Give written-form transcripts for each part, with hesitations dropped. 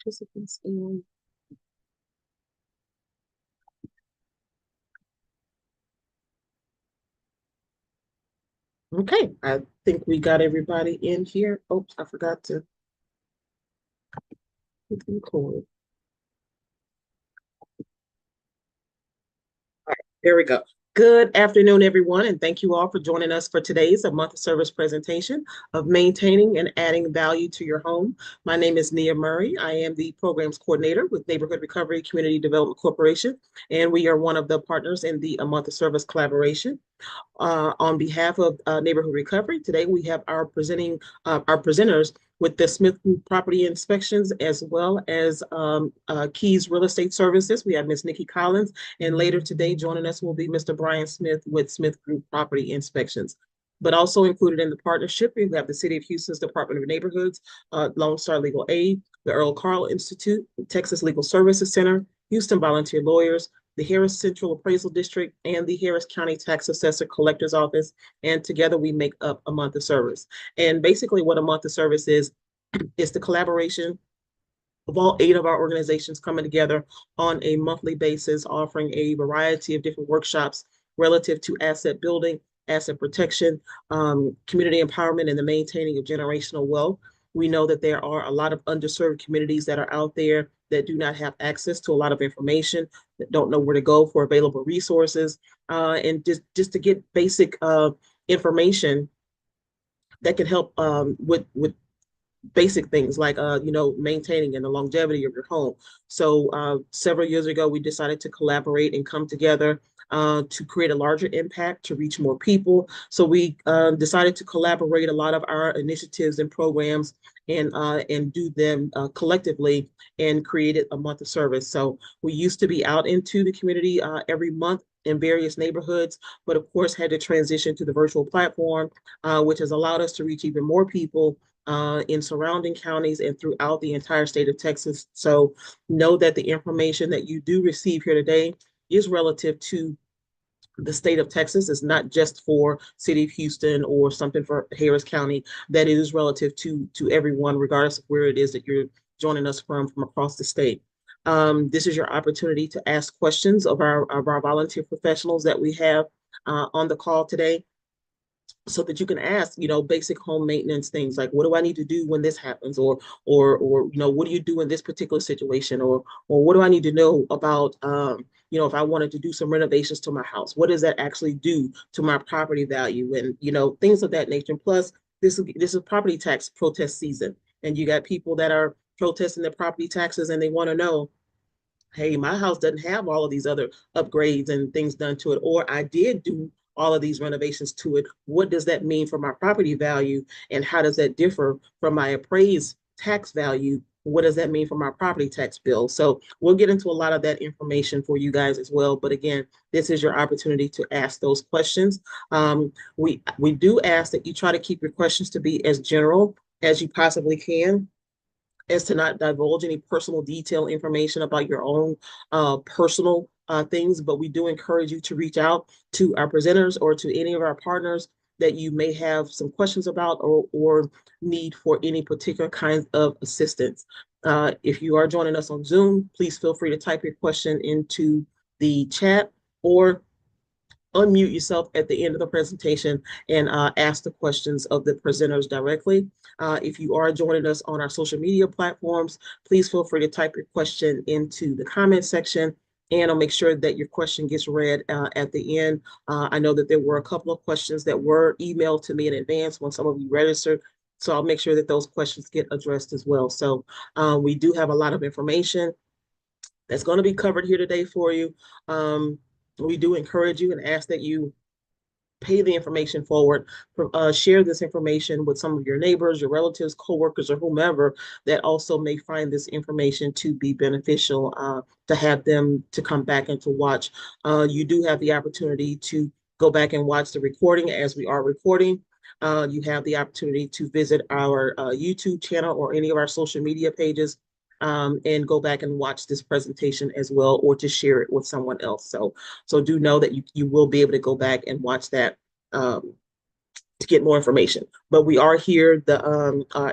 Participants in. Okay, I think we got everybody in here. Oops, I forgot to hit record. There we go. Good afternoon, everyone, and thank you all for joining us for today's A Month of Service presentation of maintaining and adding value to your home. My name is Nia Murray. I am the programs coordinator with Neighborhood Recovery Community Development Corporation, and we are one of the partners in the A Month of Service collaboration. On behalf of Neighborhood Recovery, today we have our presenters with the Smith Group Property Inspections as well as Keys Real Estate Services. We have Ms. Nikki Collins, and later today joining us will be Mr. Brian Smith with Smith Group Property Inspections. But also included in the partnership, we have the City of Houston's Department of Neighborhoods, Lone Star Legal Aid, the Earl Carl Institute, Texas Legal Services Center, Houston Volunteer Lawyers, the Harris Central Appraisal District, and the Harris County Tax Assessor Collector's Office. And together we make up A Month of Service. And basically what A Month of Service is the collaboration of all 8 of our organizations coming together on a monthly basis, offering a variety of different workshops relative to asset building, asset protection, community empowerment, and the maintaining of generational wealth. We know that there are a lot of underserved communities that are out there that do not have access to a lot of information, that don't know where to go for available resources, and just to get basic information that can help with basic things like maintaining and the longevity of your home. So several years ago, we decided to collaborate and come together to create a larger impact, to reach more people. So we decided to collaborate a lot of our initiatives and programs and do them collectively and created A Month of Service. So we used to be out into the community every month in various neighborhoods, but of course had to transition to the virtual platform, which has allowed us to reach even more people in surrounding counties and throughout the entire state of Texas. So know that the information that you do receive here today is relative to the state of Texas. It's not just for City of Houston or something for Harris County. That it is relative to everyone, regardless of where it is that you're joining us from across the state. This is your opportunity to ask questions of our volunteer professionals that we have on the call today, so that you can ask, basic home maintenance things like, what do I need to do when this happens? Or what do you do in this particular situation? Or what do I need to know about, if I wanted to do some renovations to my house, what does that actually do to my property value? And, things of that nature. And plus, this is property tax protest season. And you got people that are protesting their property taxes and they want to know, hey, my house doesn't have all of these other upgrades and things done to it, or I did do all of these renovations to it. What does that mean for my property value? And how does that differ from my appraised tax value? What does that mean for my property tax bill? So we'll get into a lot of that information for you guys as well. But again, this is your opportunity to ask those questions. We do ask that you try to keep your questions to be as general as you possibly can, as to not divulge any personal detail information about your own personal things, but we do encourage you to reach out to our presenters or to any of our partners that you may have some questions about or need for any particular kinds of assistance. If you are joining us on Zoom, please feel free to type your question into the chat or unmute yourself at the end of the presentation and ask the questions of the presenters directly. If you are joining us on our social media platforms, please feel free to type your question into the comment section, and I'll make sure that your question gets read at the end. I know that there were a couple of questions that were emailed to me in advance when some of you registered, so I'll make sure that those questions get addressed as well. So we do have a lot of information that's going to be covered here today for you. We do encourage you and ask that you pay the information forward, share this information with some of your neighbors, your relatives, coworkers, or whomever that also may find this information to be beneficial, to have them to come back and to watch. You do have the opportunity to go back and watch the recording as we are recording. You have the opportunity to visit our YouTube channel or any of our social media pages, and go back and watch this presentation as well, or to share it with someone else. So do know that you will be able to go back and watch that um, to get more information. But we are here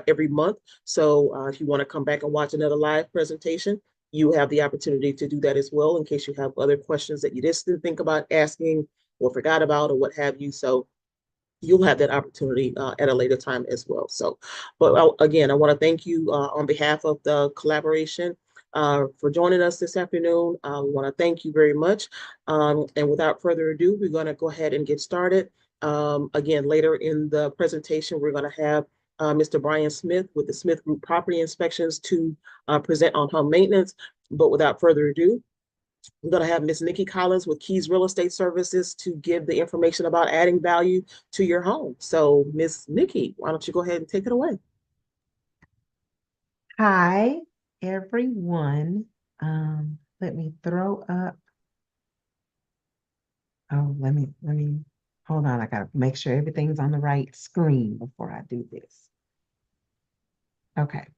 every month. So if you want to come back and watch another live presentation, you have the opportunity to do that as well in case you have other questions that you just didn't think about asking or forgot about or what have you. So you'll have that opportunity at a later time as well. So, but again, I want to thank you on behalf of the collaboration for joining us this afternoon. We want to thank you very much. And without further ado, we're going to go ahead and get started. Again, later in the presentation, we're going to have Mr. Brian Smith with the Smith Group Property Inspections to present on home maintenance. But without further ado, we're going to have Miss Nikki Collins with Keys Real Estate Services to give the information about adding value to your home. So, Miss Nikki, why don't you go ahead and take it away? Hi, everyone. Let me throw up. Oh, let me hold on. I gotta make sure everything's on the right screen before I do this. Okay.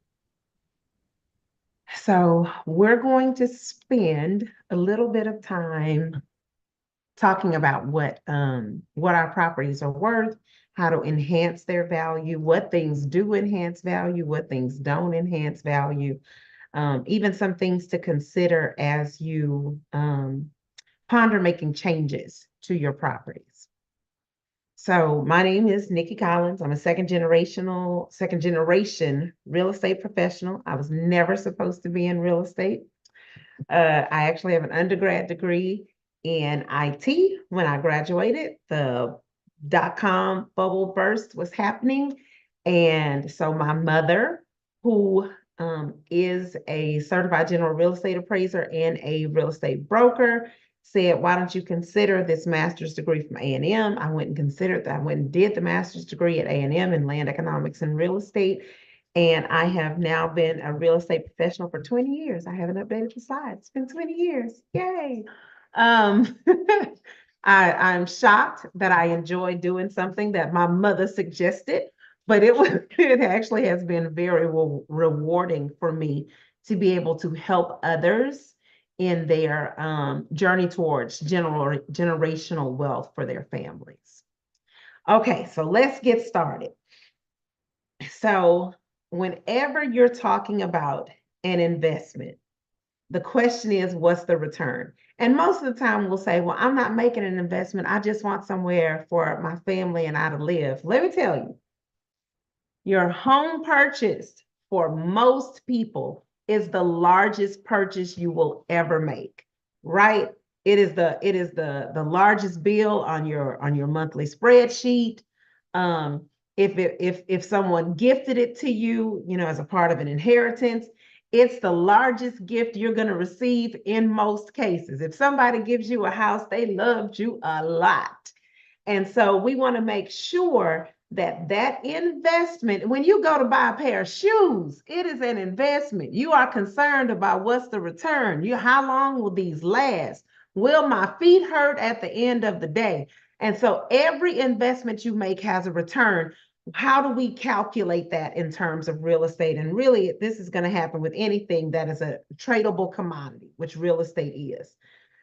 So we're going to spend a little bit of time talking about what our properties are worth, how to enhance their value, what things do enhance value, what things don't enhance value, even some things to consider as you ponder making changes to your properties. So my name is Nikki Collins. I'm a second generation real estate professional. I was never supposed to be in real estate. I actually have an undergrad degree in IT. When I graduated, the dot-com bubble burst was happening. And so my mother, who is a certified general real estate appraiser and a real estate broker, said, why don't you consider this master's degree from A&M? I went and considered that. I went and did the master's degree at A&M in land economics and real estate. And I have now been a real estate professional for 20 years. I haven't updated the slide. It's been 20 years. Yay. Um, I'm shocked that I enjoy doing something that my mother suggested, but it actually has been very rewarding for me to be able to help others in their journey towards generational wealth for their families. Okay, so let's get started. So whenever you're talking about an investment, the question is, what's the return? And most of the time we'll say, well, I'm not making an investment. I just want somewhere for my family and I to live. Let me tell you, your home purchase for most people is the largest purchase you will ever make, right? It is the largest bill on your monthly spreadsheet. If someone gifted it to you, as a part of an inheritance, it's the largest gift you're going to receive in most cases. If somebody gives you a house, they loved you a lot. And so we want to make sure that investment, when you go to buy a pair of shoes, it is an investment. You are concerned about what's the return. How long will these last? Will my feet hurt at the end of the day? And so every investment you make has a return. How do we calculate that in terms of real estate? And really, this is going to happen with anything that is a tradable commodity, which real estate is.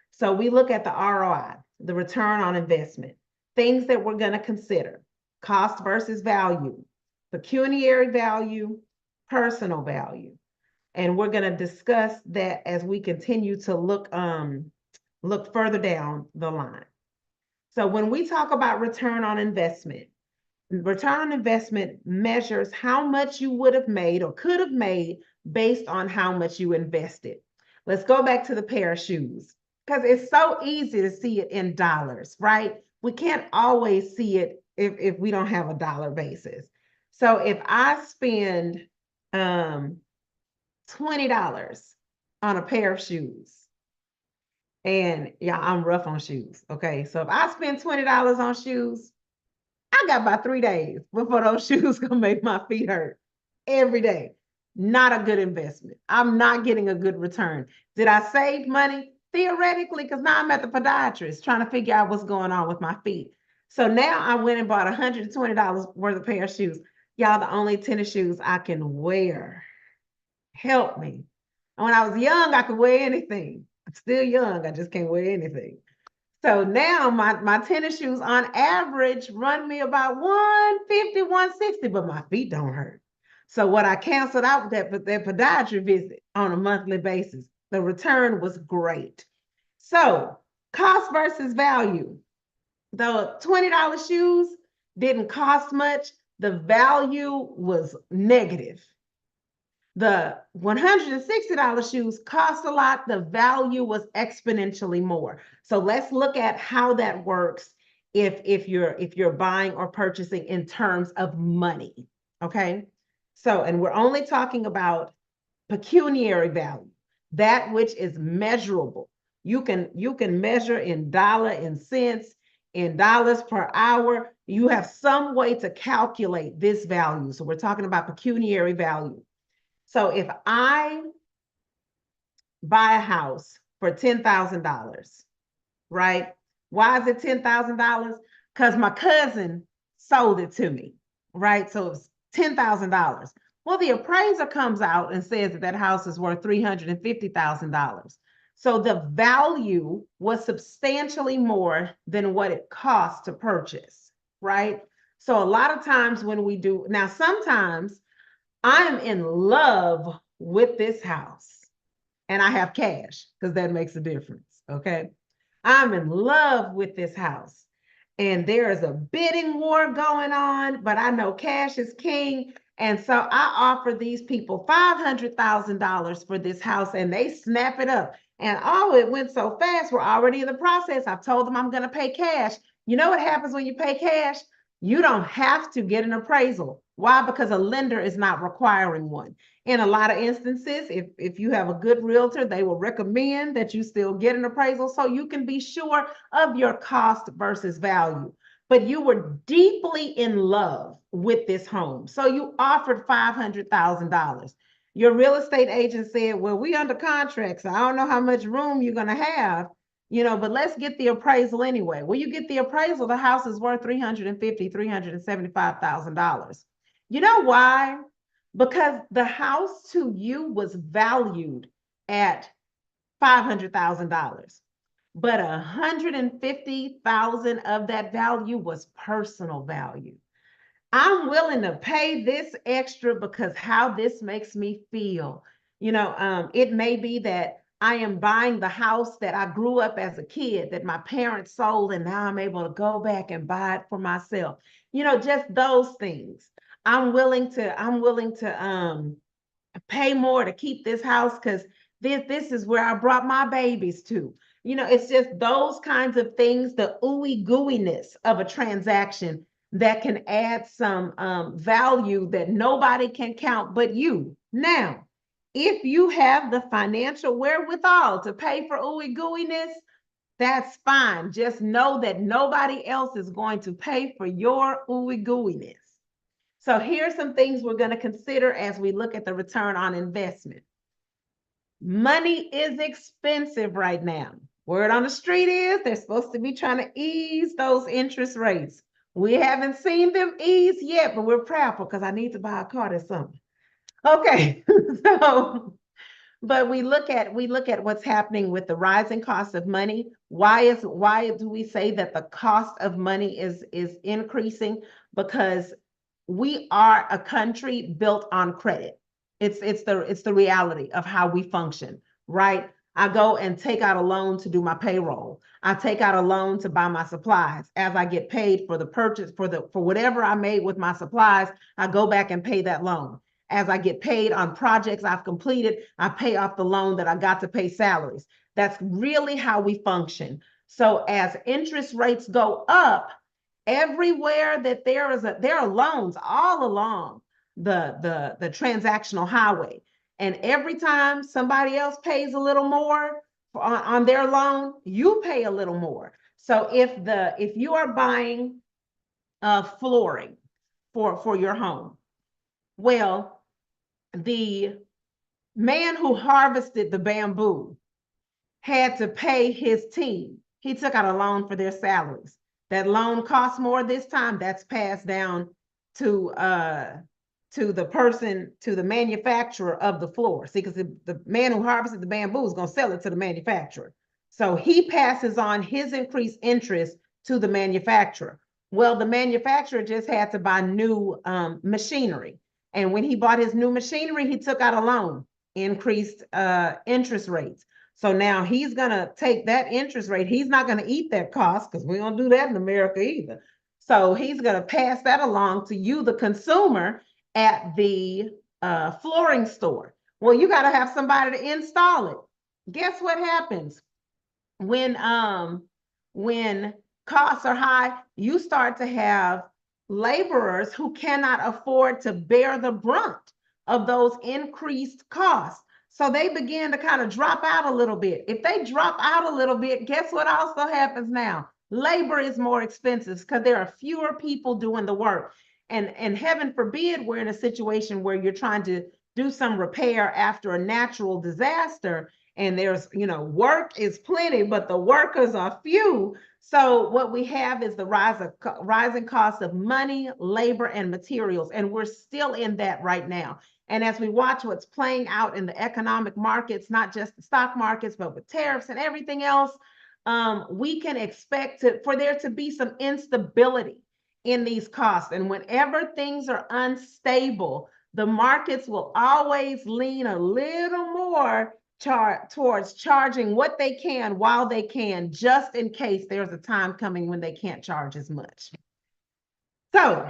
So we look at the ROI, the return on investment, things that we're going to consider: cost versus value, pecuniary value, personal value. And we're going to discuss that as we continue to look further down the line. So when we talk about return on investment measures how much you would have made or could have made based on how much you invested. Let's go back to the pair of shoes, because it's so easy to see it in dollars, right? We can't always see it if we don't have a dollar basis. So if I spend $20 on a pair of shoes, and yeah, I'm rough on shoes. Okay. So if I spend $20 on shoes, I got about 3 days before those shoes gonna make my feet hurt every day. Not a good investment. I'm not getting a good return. Did I save money? Theoretically, because now I'm at the podiatrist trying to figure out what's going on with my feet. So now I went and bought $120 worth of pair of shoes. Y'all, the only tennis shoes I can wear. Help me. And when I was young, I could wear anything. I'm still young. I just can't wear anything. So now my tennis shoes on average run me about 150, 160, but my feet don't hurt. So what I canceled out that podiatry visit on a monthly basis, the return was great. So cost versus value. The $20 shoes didn't cost much. The value was negative. The $160 shoes cost a lot. The value was exponentially more. So let's look at how that works if you're buying or purchasing in terms of money. Okay. So, and we're only talking about pecuniary value, that which is measurable. You can measure in dollar, in cents, in dollars per hour. You have some way to calculate this value. So we're talking about pecuniary value. So if I buy a house for $10,000, right? Why is it $10,000? Because my cousin sold it to me, right? So it's $10,000. Well, the appraiser comes out and says that that house is worth $350,000. So the value was substantially more than what it cost to purchase, right? So a lot of times when we do, now sometimes I'm in love with this house and I have cash because that makes a difference. Okay. I'm in love with this house and there is a bidding war going on, but I know cash is king. And so I offer these people $500,000 for this house and they snap it up. And oh, it went so fast. We're already in the process. I've told them I'm going to pay cash. You know what happens when you pay cash? You don't have to get an appraisal. Why? Because a lender is not requiring one. In a lot of instances, if you have a good realtor, they will recommend that you still get an appraisal so you can be sure of your cost versus value. But you were deeply in love with this home. So you offered $500,000. Your real estate agent said, well, we under contract, so I don't know how much room you're going to have, but let's get the appraisal anyway. Well, you get the appraisal, the house is worth $350,000, $375,000. You know why? Because the house to you was valued at $500,000, but $150,000 of that value was personal value. I'm willing to pay this extra because how this makes me feel. It may be that I am buying the house that I grew up as a kid that my parents sold, and now I'm able to go back and buy it for myself. Just those things. I'm willing to pay more to keep this house because this is where I brought my babies to. It's just those kinds of things, the ooey gooiness of a transaction that can add some value that nobody can count but you. Now, if you have the financial wherewithal to pay for ooey gooiness, that's fine. Just know that nobody else is going to pay for your ooey gooiness. So here's some things we're going to consider as we look at the return on investment. Money is expensive right now. Word on the street is they're supposed to be trying to ease those interest rates. We haven't seen them ease yet, but we're proud because I need to buy a car this summer. Okay, but we look at what's happening with the rising cost of money. Why do we say that the cost of money is increasing? Because we are a country built on credit. It's the reality of how we function, right? I go and take out a loan to do my payroll. I take out a loan to buy my supplies. As I get paid for the purchase for whatever I made with my supplies, I go back and pay that loan. As I get paid on projects I've completed, I pay off the loan that I got to pay salaries. That's really how we function. So as interest rates go up, everywhere that there are loans all along the transactional highway. And every time somebody else pays a little more on their loan, you pay a little more. So if you are buying flooring for your home, well, the man who harvested the bamboo had to pay his team. He took out a loan for their salaries. That loan costs more this time. That's passed down to the person, to the manufacturer of the floor. See, because the man who harvested the bamboo is going to sell it to the manufacturer. So he passes on his increased interest to the manufacturer. Well, the manufacturer just had to buy new machinery. And when he bought his new machinery, he took out a loan, increased interest rates. So now he's going to take that interest rate. He's not going to eat that cost because we don't do that in America either. So he's going to pass that along to you, the consumer, at the flooring store. Well, you got to have somebody to install it. Guess what happens? When costs are high, you start to have laborers who cannot afford to bear the brunt of those increased costs. So they begin to kind of drop out a little bit. If they drop out a little bit, guess what also happens now? Labor is more expensive because there are fewer people doing the work. And heaven forbid, we're in a situation where you're trying to do some repair after a natural disaster, and there's, work is plenty, but the workers are few. So what we have is the rising cost of money, labor, and materials. And we're still in that right now. And as we watch what's playing out in the economic markets, not just the stock markets, but with tariffs and everything else, we can expect for there to be some instability in these costs. And whenever things are unstable, the markets will always lean a little more towards charging what they can while they can, just in case there's a time coming when they can't charge as much. So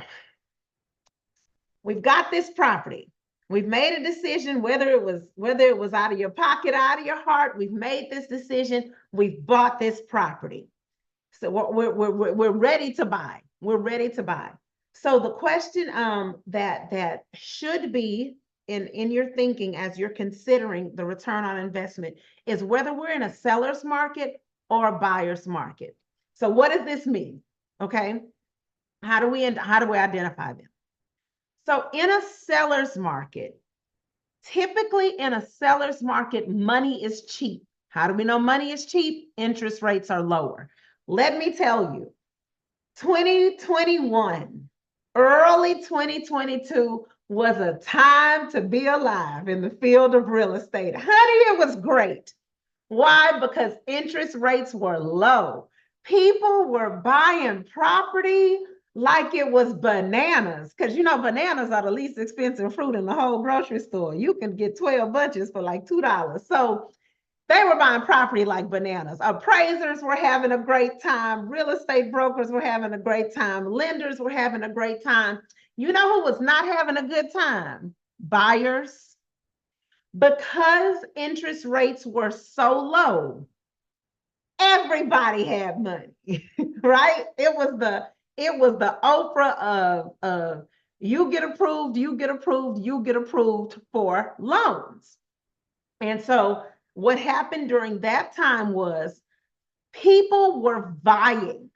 we've got this property. We've made a decision, whether it was out of your pocket, out of your heart. We've made this decision. We've bought this property. So we're ready to buy. We're ready to buy. So the question that should be in your thinking as you're considering the return on investment is whether we're in a seller's market or a buyer's market. So what does this mean? Okay, how do we identify them? So in a seller's market, typically in a seller's market, money is cheap. How do we know money is cheap? Interest rates are lower. Let me tell you, 2021, early 2022 was a time to be alive in the field of real estate. Honey, it was great. Why? Because interest rates were low. People were buying property like it was bananas, because bananas are the least expensive fruit in the whole grocery store. You can get 12 bunches for like $2. So they were buying property like bananas. Appraisers were having a great time. Real estate brokers were having a great time. Lenders were having a great time. You know who was not having a good time? Buyers. Because interest rates were so low, everybody had money, right? It was the Oprah of you get approved, you get approved, you get approved for loans. And so what happened during that time was people were buying.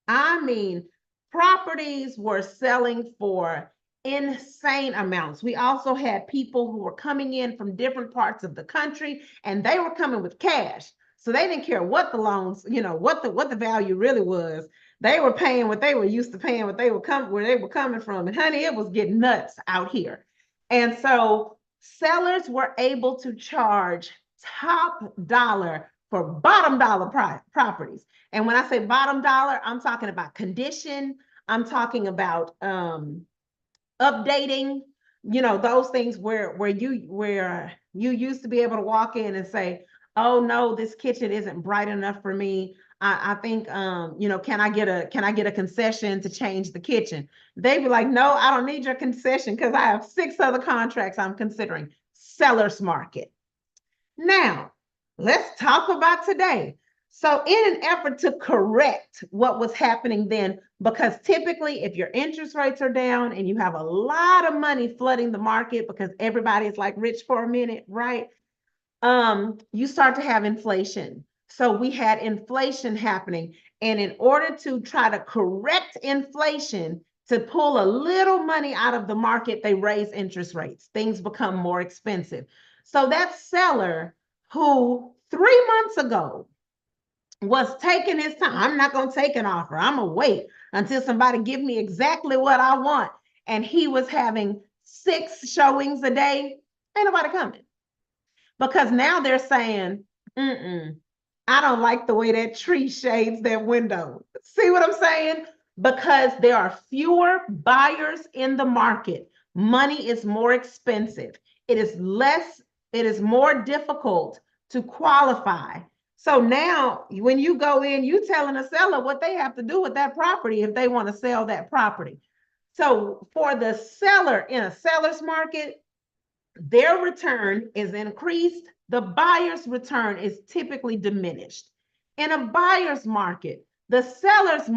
I mean, properties were selling for insane amounts. We also had people who were coming in from different parts of the country, and they were coming with cash. So they didn't care what the loans, what the value really was. They were paying what they were used to paying, where they were coming from. And honey, it was getting nuts out here. And so sellers were able to charge top dollar for bottom dollar properties. And when I say bottom dollar, I'm talking about condition. I'm talking about updating, those things where you used to be able to walk in and say, oh no, this kitchen isn't bright enough for me. I think can I get a concession to change the kitchen? They'd be like, no, I don't need your concession because I have 6 other contracts I'm considering. Seller's market. Now, let's talk about today. So in an effort to correct what was happening then, because typically if your interest rates are down and you have a lot of money flooding the market because everybody is like rich for a minute, right? You start to have inflation. So we had inflation happening. And in order to try to correct inflation, to pull a little money out of the market, they raise interest rates. Things become more expensive. So that seller who 3 months ago was taking his time, I'm not going to take an offer. I'm going to wait until somebody give me exactly what I want. And he was having 6 showings a day. Ain't nobody coming. Because now they're saying, I don't like the way that tree shades that window. See what I'm saying? Because there are fewer buyers in the market. Money is more expensive. It is more difficult to qualify. So now when you go in, you telling a seller what they have to do with that property if they want to sell that property. So for the seller in a seller's market, their return is increased. The buyer's return is typically diminished. In a buyer's market, the seller's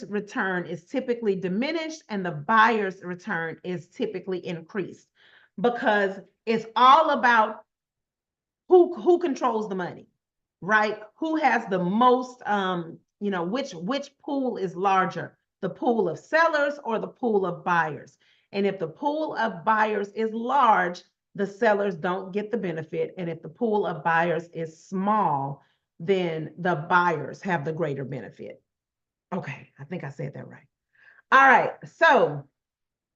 return is typically diminished and the buyer's return is typically increased because it's all about who controls the money, right? Who has the most, which pool is larger, the pool of sellers or the pool of buyers? And if the pool of buyers is large, the sellers don't get the benefit. And if the pool of buyers is small, then the buyers have the greater benefit. Okay, I think I said that right. All right, so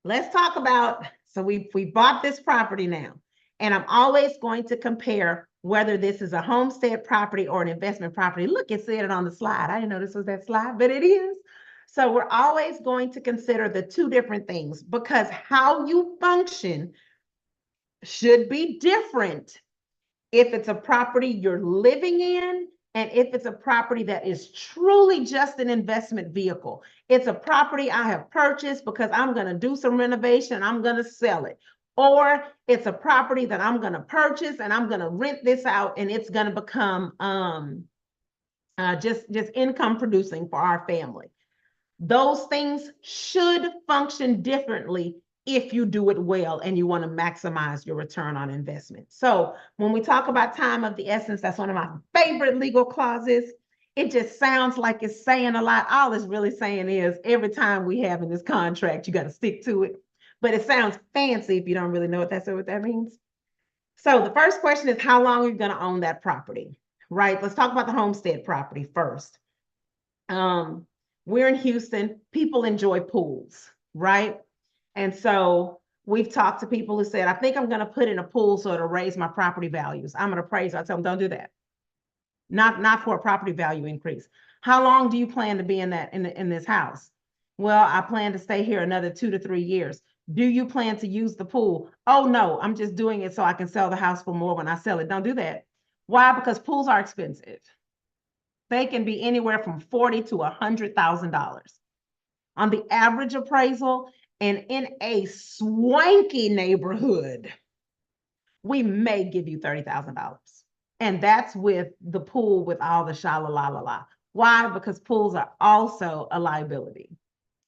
let's talk about, so we bought this property now, and I'm always going to compare whether this is a homestead property or an investment property. Look, it said it on the slide. I didn't know this was that slide, but it is. So we're always going to consider the two different things because how you function should be different if it's a property you're living in and if it's a property that is truly just an investment vehicle. It's a property I have purchased because I'm going to do some renovation, I'm going to sell it. Or it's a property that I'm going to purchase and I'm going to rent this out and it's going to become just income producing for our family. Those things should function differently if you do it well and you want to maximize your return on investment. So when we talk about time of the essence, that's one of my favorite legal clauses. It just sounds like it's saying a lot. All it's really saying is every time we have in this contract, you got to stick to it. But it sounds fancy if you don't really know what that means. So the first question is, how long are you going to own that property, right? Let's talk about the homestead property first. We're in Houston. People enjoy pools, right? And so we've talked to people who said, I think I'm going to put in a pool so it'll raise my property values. I'm an appraiser. I tell them, don't do that. Not for a property value increase. How long do you plan to be in this house? Well, I plan to stay here another 2 to 3 years. Do you plan to use the pool? Oh, no, I'm just doing it so I can sell the house for more when I sell it. Don't do that. Why? Because pools are expensive. They can be anywhere from $40,000 to $100,000 on the average appraisal. And in a swanky neighborhood, we may give you $30,000. And that's with the pool with all the sha-la-la-la-la. Why? Because pools are also a liability.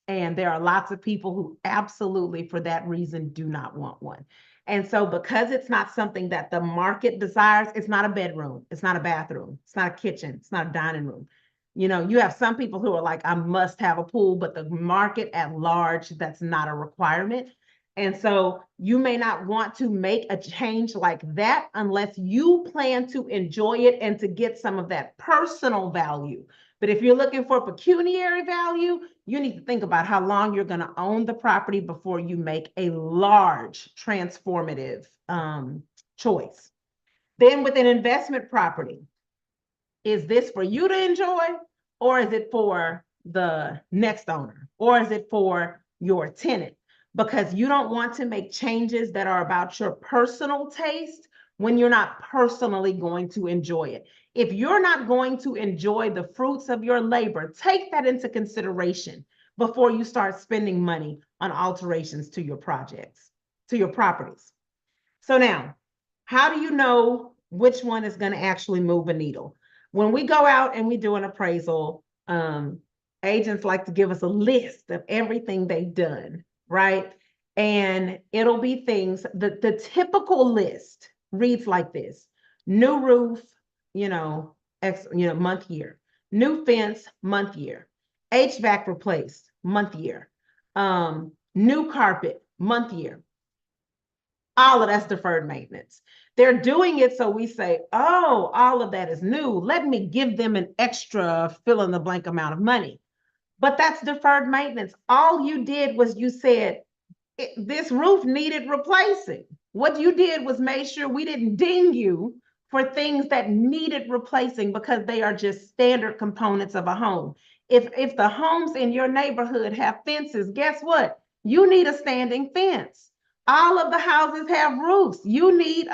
And there are lots of people who absolutely, for that reason, do not want one. And so because it's not something that the market desires, it's not a bedroom, it's not a bathroom, it's not a kitchen, it's not a dining room. You know, you have some people who are like, I must have a pool, but the market at large, that's not a requirement. And so you may not want to make a change like that unless you plan to enjoy it and to get some of that personal value. But if you're looking for pecuniary value, you need to think about how long you're going to own the property before you make a large transformative choice. Then with an investment property, is this for you to enjoy, or is it for the next owner, or is it for your tenant? Because you don't want to make changes that are about your personal taste when you're not personally going to enjoy it. If you're not going to enjoy the fruits of your labor, take that into consideration before you start spending money on alterations to your projects, to your properties. So now, how do you know which one is going to actually move a needle? When we go out and we do an appraisal, agents like to give us a list of everything they've done, right? And it'll be things, the typical list reads like this: new roof, month, year; new fence, month, year; HVAC replaced, month, year; new carpet, month, year. All of that's deferred maintenance. They're doing it so we say, oh, all of that is new. Let me give them an extra fill in the blank amount of money. But that's deferred maintenance. All you did was you said, this roof needed replacing. What you did was make sure we didn't ding you for things that needed replacing because they are just standard components of a home. If the homes in your neighborhood have fences, guess what? You need a standing fence. All of the houses have roofs. You need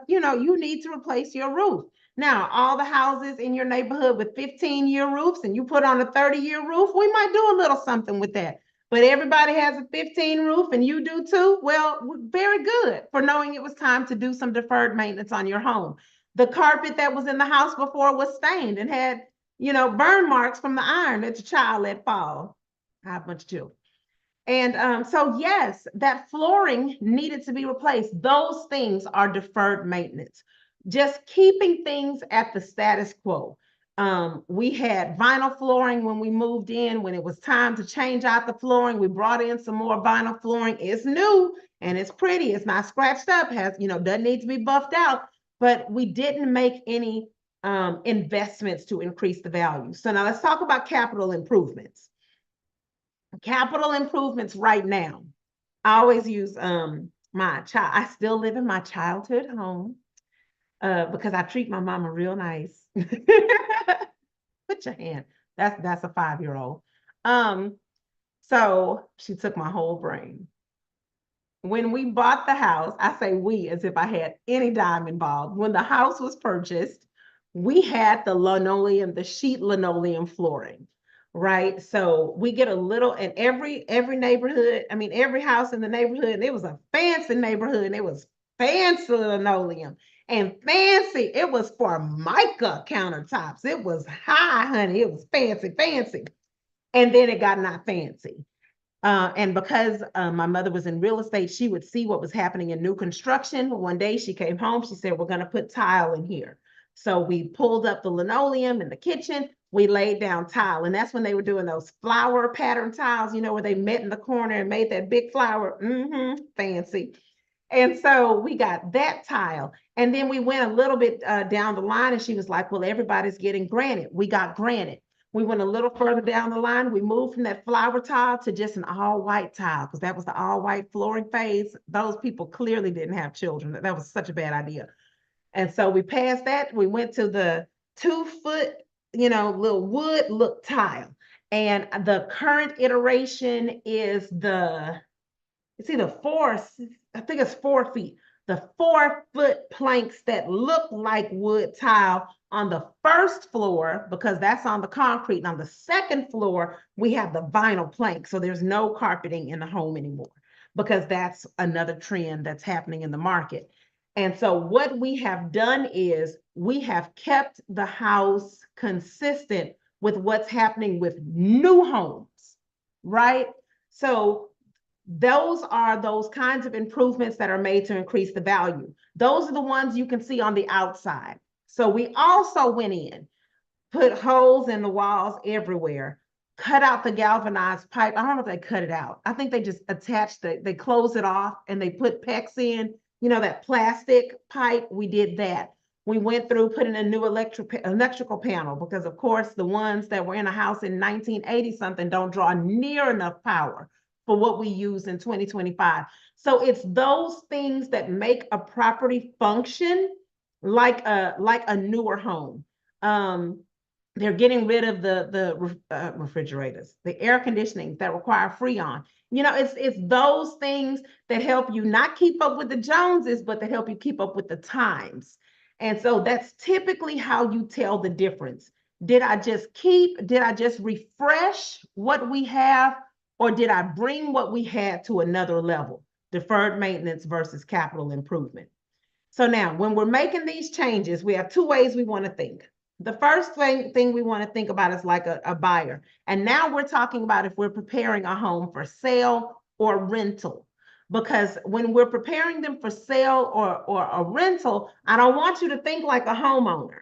you need to replace your roof. Now, all the houses in your neighborhood with 15-year roofs and you put on a 30-year roof, we might do a little something with that. But everybody has a 15 roof and you do too. Well, very good for knowing it was time to do some deferred maintenance on your home. The carpet that was in the house before was stained and had, burn marks from the iron that your child let fall. I have a bunch of children. And so, yes, that flooring needed to be replaced. Those things are deferred maintenance. Just keeping things at the status quo. We had vinyl flooring when we moved in. When it was time to change out the flooring, we brought in some more vinyl flooring. It's new and it's pretty. It's not scratched up, doesn't need to be buffed out, but we didn't make any investments to increase the value. So now let's talk about capital improvements. Capital improvements right now. I always use I still live in my childhood home because I treat my mama real nice. Put your hand. That's a 5-year-old. So she took my whole brain. When we bought the house, I say we as if I had any dime involved. When the house was purchased, we had the linoleum, the sheet linoleum flooring, right? So we get a little, and every neighborhood, every house in the neighborhood, and it was a fancy neighborhood, and it was fancy linoleum and fancy. It was Formica countertops. It was high, honey. It was fancy, fancy. And then it got not fancy. And because my mother was in real estate, she would see what was happening in new construction. One day she came home, she said, we're going to put tile in here. So we pulled up the linoleum in the kitchen, we laid down tile. And that's when they were doing those flower pattern tiles, where they met in the corner and made that big flower. Fancy. And so we got that tile. And then we went a little bit down the line and she was like, well, everybody's getting granite. We got granite. We went a little further down the line. We moved from that flower tile to just an all-white tile because that was the all-white flooring phase. Those people clearly didn't have children. That was such a bad idea. And so we passed that. We went to the 2-foot, little wood look tile. And the current iteration is it's either 4 feet. The 4-foot planks that look like wood tile on the first floor, because that's on the concrete. And on the second floor, we have the vinyl plank. So there's no carpeting in the home anymore because that's another trend that's happening in the market. And so what we have done is we have kept the house consistent with what's happening with new homes, right? So those are those kinds of improvements that are made to increase the value. Those are the ones you can see on the outside. So we also went in, put holes in the walls everywhere, cut out the galvanized pipe. I don't know if they cut it out. I think they just attached they closed it off and they put PEX in, that plastic pipe. We did that. We went through putting a new electrical panel because, of course, the ones that were in a house in 1980 something don't draw near enough power for what we use in 2025. So it's those things that make a property function like a newer home. They're getting rid of the refrigerators, the air conditioning that require Freon. It's those things that help you not keep up with the Joneses, but that help you keep up with the times. And so that's typically how you tell the difference. Did I just refresh what we have, or did I bring what we had to another level? Deferred maintenance versus capital improvement. So now, when we're making these changes, we have 2 ways we want to think. The first thing we want to think about is like a buyer. And now we're talking about if we're preparing a home for sale or rental. Because when we're preparing them for sale or a rental, I don't want you to think like a homeowner,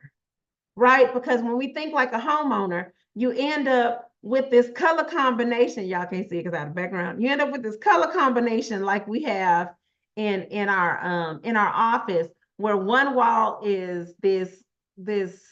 right? Because when we think like a homeowner, you end up with this color combination. Y'all can't see it because I have the background. You end up with this color combination like we have in our office, where one wall is this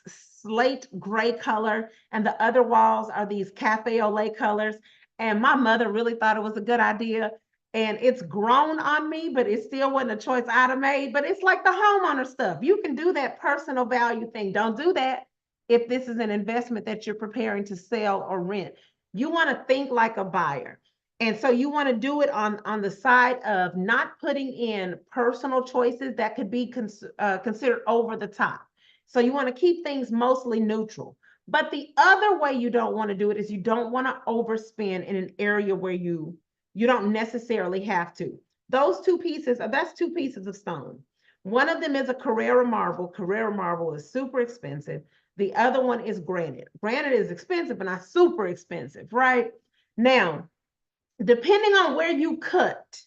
slate gray color and the other walls are these cafe au lait colors. And my mother really thought it was a good idea. and it's grown on me, but it still wasn't a choice I'd have made. But it's like the homeowner stuff. You can do that personal value thing. Don't do that if this is an investment that you're preparing to sell or rent. You want to think like a buyer. And so you want to do it on the side of not putting in personal choices that could be considered over the top. So you want to keep things mostly neutral. But the other way you don't want to do it is you don't want to overspend in an area where you don't necessarily have to. Those two pieces, that's two pieces of stone. One of them is a Carrara marble. Carrara marble is super expensive. The other one is granite. Granite is expensive, but not super expensive, right? Now, depending on where you cut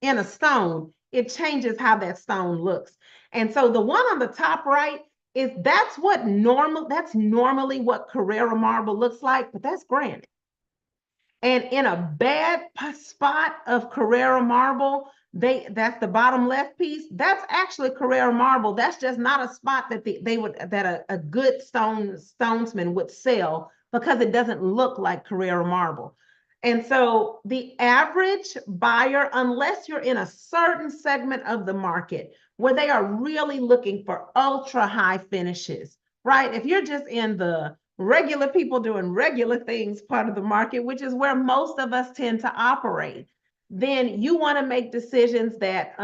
in a stone, it changes how that stone looks. And so the one on the top right that's normally what Carrara marble looks like, but that's granite. And in a bad spot of Carrara marble, that's the bottom left piece. That's actually Carrara marble. That's just not a spot that a good stonesman would sell, because it doesn't look like Carrara marble. And so the average buyer, unless you're in a certain segment of the market where they are really looking for ultra high finishes, right? If you're just in the regular people doing regular things part of the market, which is where most of us tend to operate, then you want to make decisions that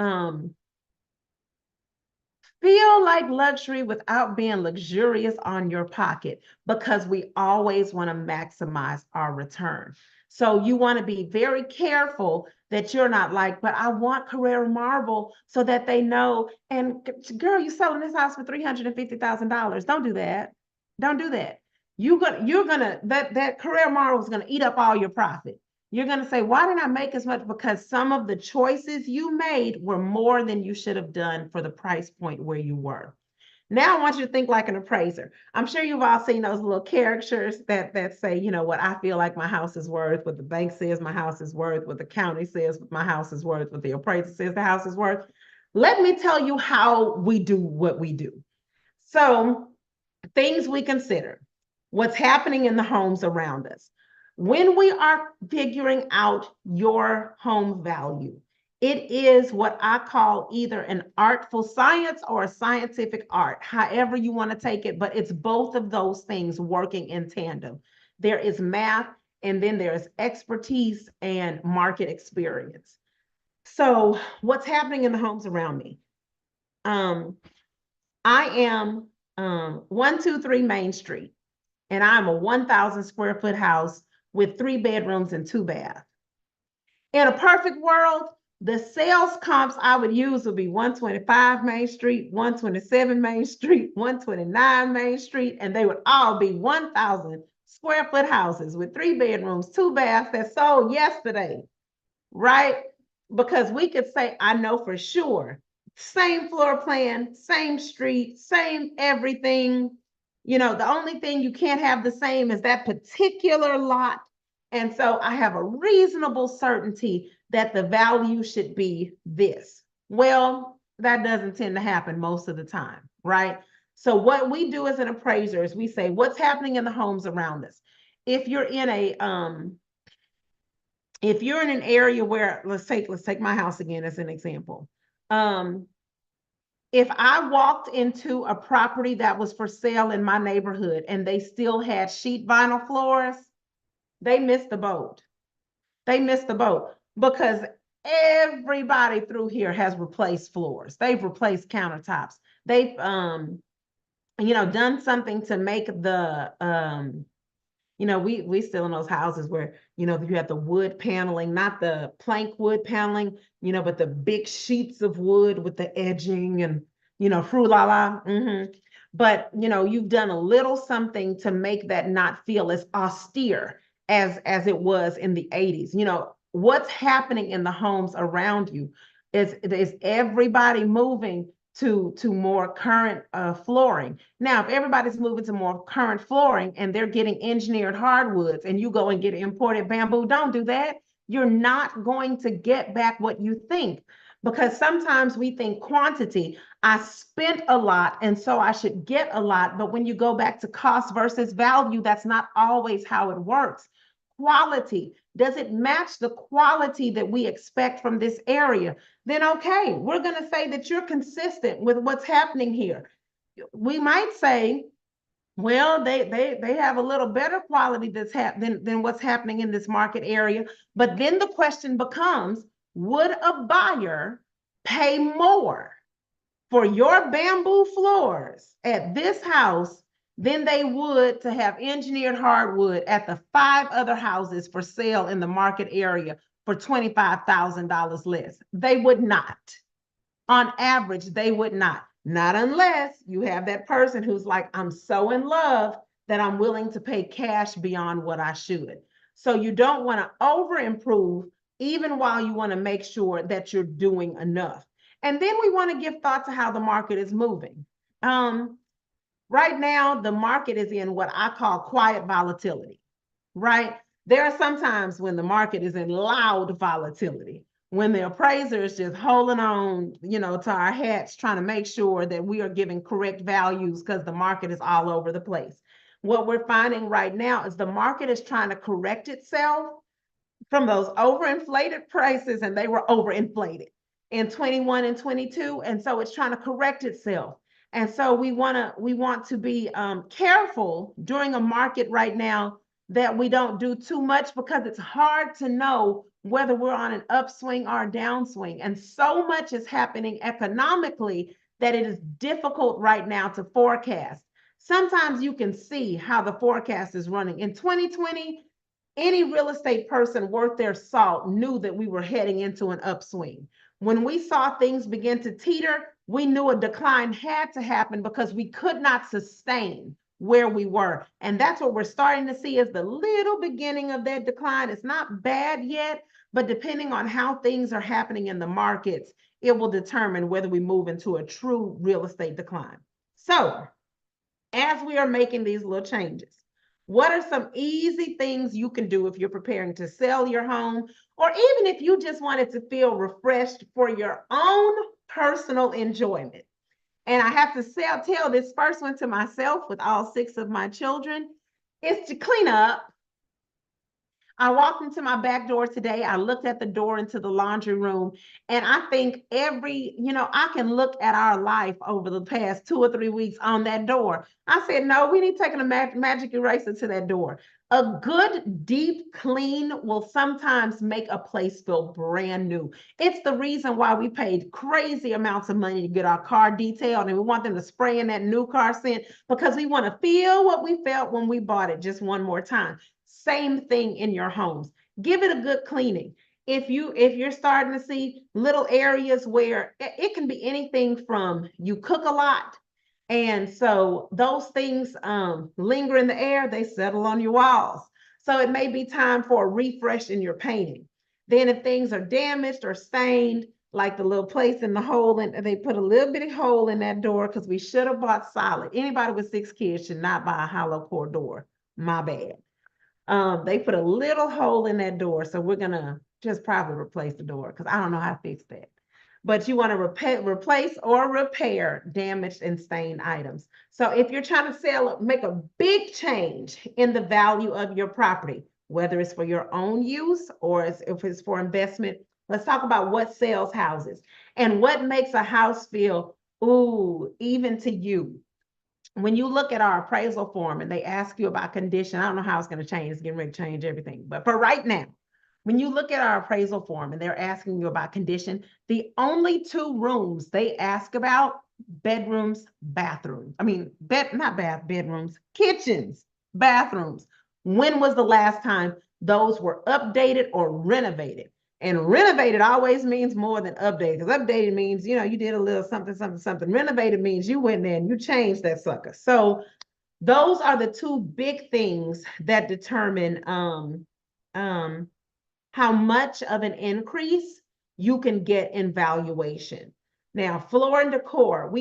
feel like luxury without being luxurious on your pocket, because we always want to maximize our return. So you want to be very careful that you're not like, but I want Carrara marble so that they know, and girl, you're selling this house for $350,000. Don't do that. Don't do that. That Carrara marble is gonna eat up all your profit. You're gonna say, why didn't I make as much? Because some of the choices you made were more than you should have done for the price point where you were. Now I want you to think like an appraiser. I'm sure you've all seen those little characters that say, you know, what I feel like my house is worth, what the bank says my house is worth, what the county says my house is worth, what the appraiser says the house is worth. Let me tell you how we do what we do. So, things we consider: what's happening in the homes around us. When we are figuring out your home value, it is what I call either an artful science or a scientific art, however you want to take it, but it's both of those things working in tandem. There is math, and then there's expertise and market experience. So what's happening in the homes around me? I am 123 Main Street, and I'm a 1,000 square foot house with 3 bedrooms and 2 baths. In a perfect world, the sales comps I would use would be 125 Main Street, 127 Main Street, 129 Main Street, and they would all be 1,000 square foot houses with 3 bedrooms, 2 baths that sold yesterday, right? Because we could say, I know for sure, same floor plan, same street, same everything. You know, the only thing you can't have the same is that particular lot. And so I have a reasonable certainty that the value should be this. Well, that doesn't tend to happen most of the time, right? So what we do as an appraiser is we say, what's happening in the homes around us? If you're in an area where, let's take my house again as an example. If I walked into a property that was for sale in my neighborhood and they still had sheet vinyl floors, they missed the boat. They missed the boat, because everybody through here has replaced floors. They've replaced countertops. They've done something to make the we still in those houses where, you have the wood paneling, not the plank wood paneling, but the big sheets of wood with the edging and, la. But, you've done a little something to make that not feel as austere as it was in the 80s. What's happening in the homes around you is everybody moving to more current flooring. Now, if everybody's moving to more current flooring and they're getting engineered hardwoods and you go and get imported bamboo, don't do that. You're not going to get back what you think, because sometimes we think quantity. I spent a lot and so I should get a lot. But when you go back to cost versus value, that's not always how it works. Quality. Does it match the quality that we expect from this area? Then okay, we're going to say that you're consistent with what's happening here. We might say, well, they have a little better quality than what's happening in this market area. But then the question becomes, would a buyer pay more for your bamboo floors at this house than they would to have engineered hardwood at the 5 other houses for sale in the market area for $25,000 less? They would not. On average, they would not. Not unless you have that person who's like, I'm so in love that I'm willing to pay cash beyond what I should. So you don't want to over improve, even while you want to make sure that you're doing enough. And then we want to give thought to how the market is moving. Right now, the market is in what I call quiet volatility, right? There are some times when the market is in loud volatility, when the appraiser is just holding on, to our hats, trying to make sure that we are giving correct values because the market is all over the place. What we're finding right now is the market is trying to correct itself from those overinflated prices, and they were overinflated in 21 and 22. And so it's trying to correct itself. And so we want to be careful during a market right now that we don't do too much, because it's hard to know whether we're on an upswing or a downswing. And so much is happening economically that it is difficult right now to forecast. Sometimes you can see how the forecast is running. In 2020, any real estate person worth their salt knew that we were heading into an upswing. When we saw things begin to teeter, we knew a decline had to happen because we could not sustain where we were. And that's what we're starting to see, is the little beginning of that decline. It's not bad yet, but depending on how things are happening in the markets, it will determine whether we move into a true real estate decline. So as we are making these little changes, what are some easy things you can do if you're preparing to sell your home, or even if you just wanted to feel refreshed for your own personal enjoyment? And I have to tell this first one to myself with all 6 of my children, is to clean up. I walked into my back door today. I looked at the door into the laundry room, and I think I can look at our life over the past 2 or 3 weeks on that door. I said, no, we need to take a magic eraser to that door. A good deep clean will sometimes make a place feel brand new. It's the reason why we paid crazy amounts of money to get our car detailed, and we want them to spray in that new car scent because we want to feel what we felt when we bought it just one more time. Same thing in your homes. Give it a good cleaning. If you're starting to see little areas where it can be anything from, you cook a lot, and so those things linger in the air, they settle on your walls. So it may be time for a refresh in your painting. Then if things are damaged or stained, like the little place in the hole, and they put a little bitty hole in that door because we should have bought solid. Anybody with 6 kids should not buy a hollow core door. My bad. They put a little hole in that door, so we're gonna just probably replace the door because I don't know how to fix that. But you want to replace or repair damaged and stained items. So if you're trying to make a big change in the value of your property, whether it's for your own use or if it's for investment, let's talk about what sells houses and what makes a house feel, ooh, even to you. When you look at our appraisal form and they ask you about condition, I don't know how it's going to change. It's getting ready to change everything. But for right now, when you look at our appraisal form and they're asking you about condition, the only 2 rooms they ask about, bedrooms, bathrooms. I mean, bedrooms, kitchens, bathrooms. When was the last time those were updated or renovated? And renovated always means more than updated, because updated means, you did a little something, something, something. Renovated means you went there and you changed that sucker. So those are the 2 big things that determine how much of an increase you can get in valuation. Now, floor and decor,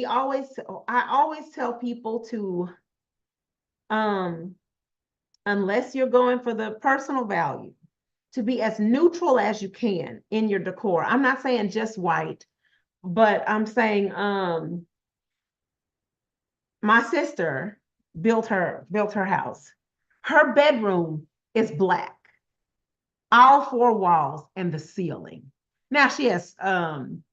I always tell people to, unless you're going for the personal value, to be as neutral as you can in your decor. I'm not saying just white, but I'm saying my sister built her house. Her bedroom is black. all four walls and the ceiling. Now she has 10,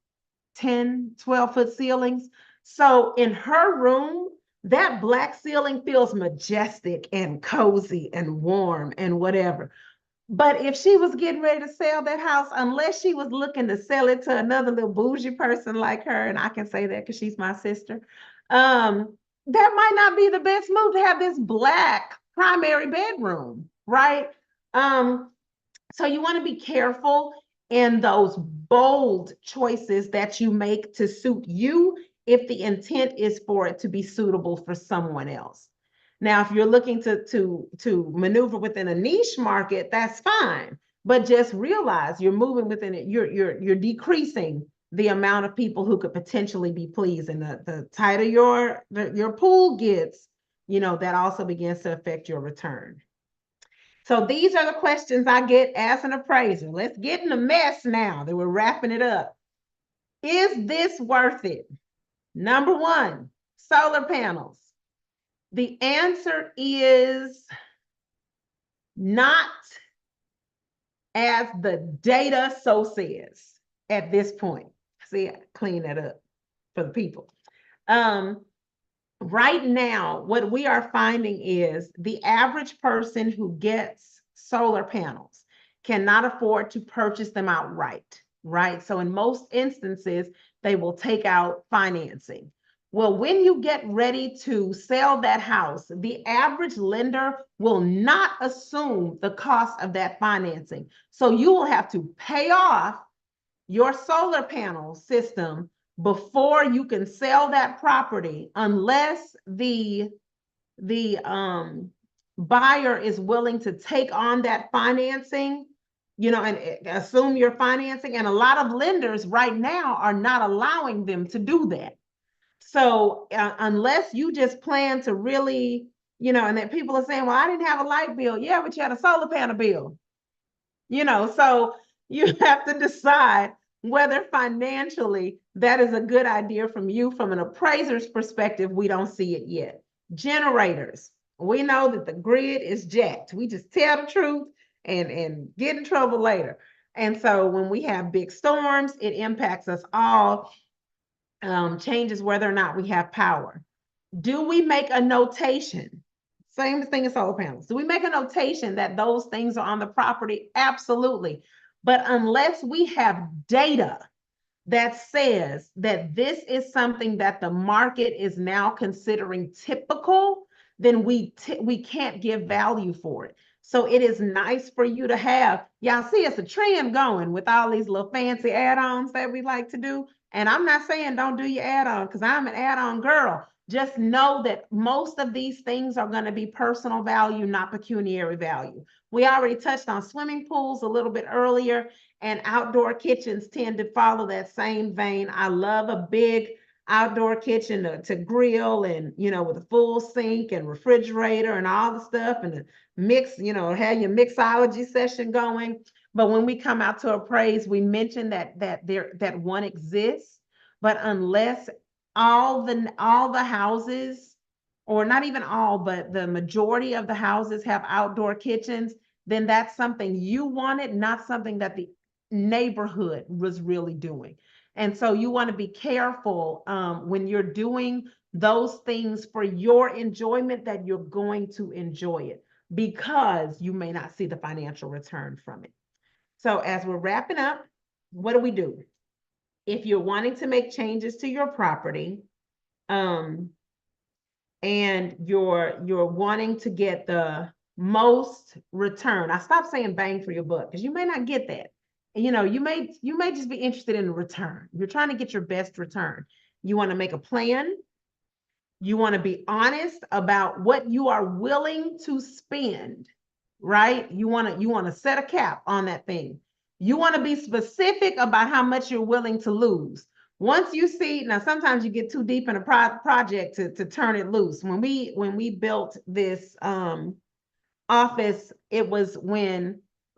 12-foot ceilings. So in her room, that black ceiling feels majestic and cozy and warm and whatever. But if she was getting ready to sell that house, unless she was looking to sell it to another little bougie person like her, and I can say that because she's my sister, that might not be the best move to have this black primary bedroom, right? So you want to be careful in those bold choices that you make to suit you if the intent is for it to be suitable for someone else. Now, if you're looking to maneuver within a niche market, that's fine. But just realize you're moving within it, you're decreasing the amount of people who could potentially be pleased. And the tighter your pool gets, that also begins to affect your return. So these are the questions I get as an appraiser. Let's get in the mess now that we're wrapping it up. Is this worth it? Number one, solar panels. The answer is not, as the data so says at this point. See, clean that up for the people. Right now, what we are finding is the average person who gets solar panels cannot afford to purchase them outright, right? So in most instances, they will take out financing. Well, when you get ready to sell that house, the average lender will not assume the cost of that financing. So you will have to pay off your solar panel system before you can sell that property, unless the buyer is willing to take on that financing, and assume your financing. And a lot of lenders right now are not allowing them to do that. So unless you just plan to really, and that people are saying, well, I didn't have a light bill. Yeah, but you had a solar panel bill. So you have to decide whether financially that is a good idea from you. From an appraiser's perspective, we don't see it yet. Generators, we know that the grid is jacked. We just tell the truth and get in trouble later. And so when we have big storms, it impacts us all, changes whether or not we have power. Do we make a notation? Same thing as solar panels. Do we make a notation that those things are on the property? Absolutely. But unless we have data that says that this is something that the market is now considering typical, then we can't give value for it. So it is nice for you to have, y'all see it's a trend going with all these little fancy add-ons that we like to do. And I'm not saying don't do your add-on, because I'm an add-on girl. Just know that most of these things are going to be personal value, not pecuniary value. We already touched on swimming pools a little bit earlier, and outdoor kitchens tend to follow that same vein. I love a big outdoor kitchen to grill, and with a full sink and refrigerator and all the stuff, and the mix, have your mixology session going. But when we come out to appraise, we mentioned that one exists. But unless all the houses, or not even all, but the majority of the houses have outdoor kitchens, then that's something you wanted, not something that the neighborhood was really doing. And so you want to be careful when you're doing those things for your enjoyment, that you're going to enjoy it, because you may not see the financial return from it. So as we're wrapping up, what do? If you're wanting to make changes to your property, and you're wanting to get the most return, I stopped saying bang for your buck, because you may not get that. You may just be interested in the return. You're trying to get your best return. You want to make a plan. You want to be honest about what you are willing to spend, right? You want to set a cap on that thing. You want to be specific about how much you're willing to lose. Once you see, now sometimes you get too deep in a project to turn it loose. When we built this office, it was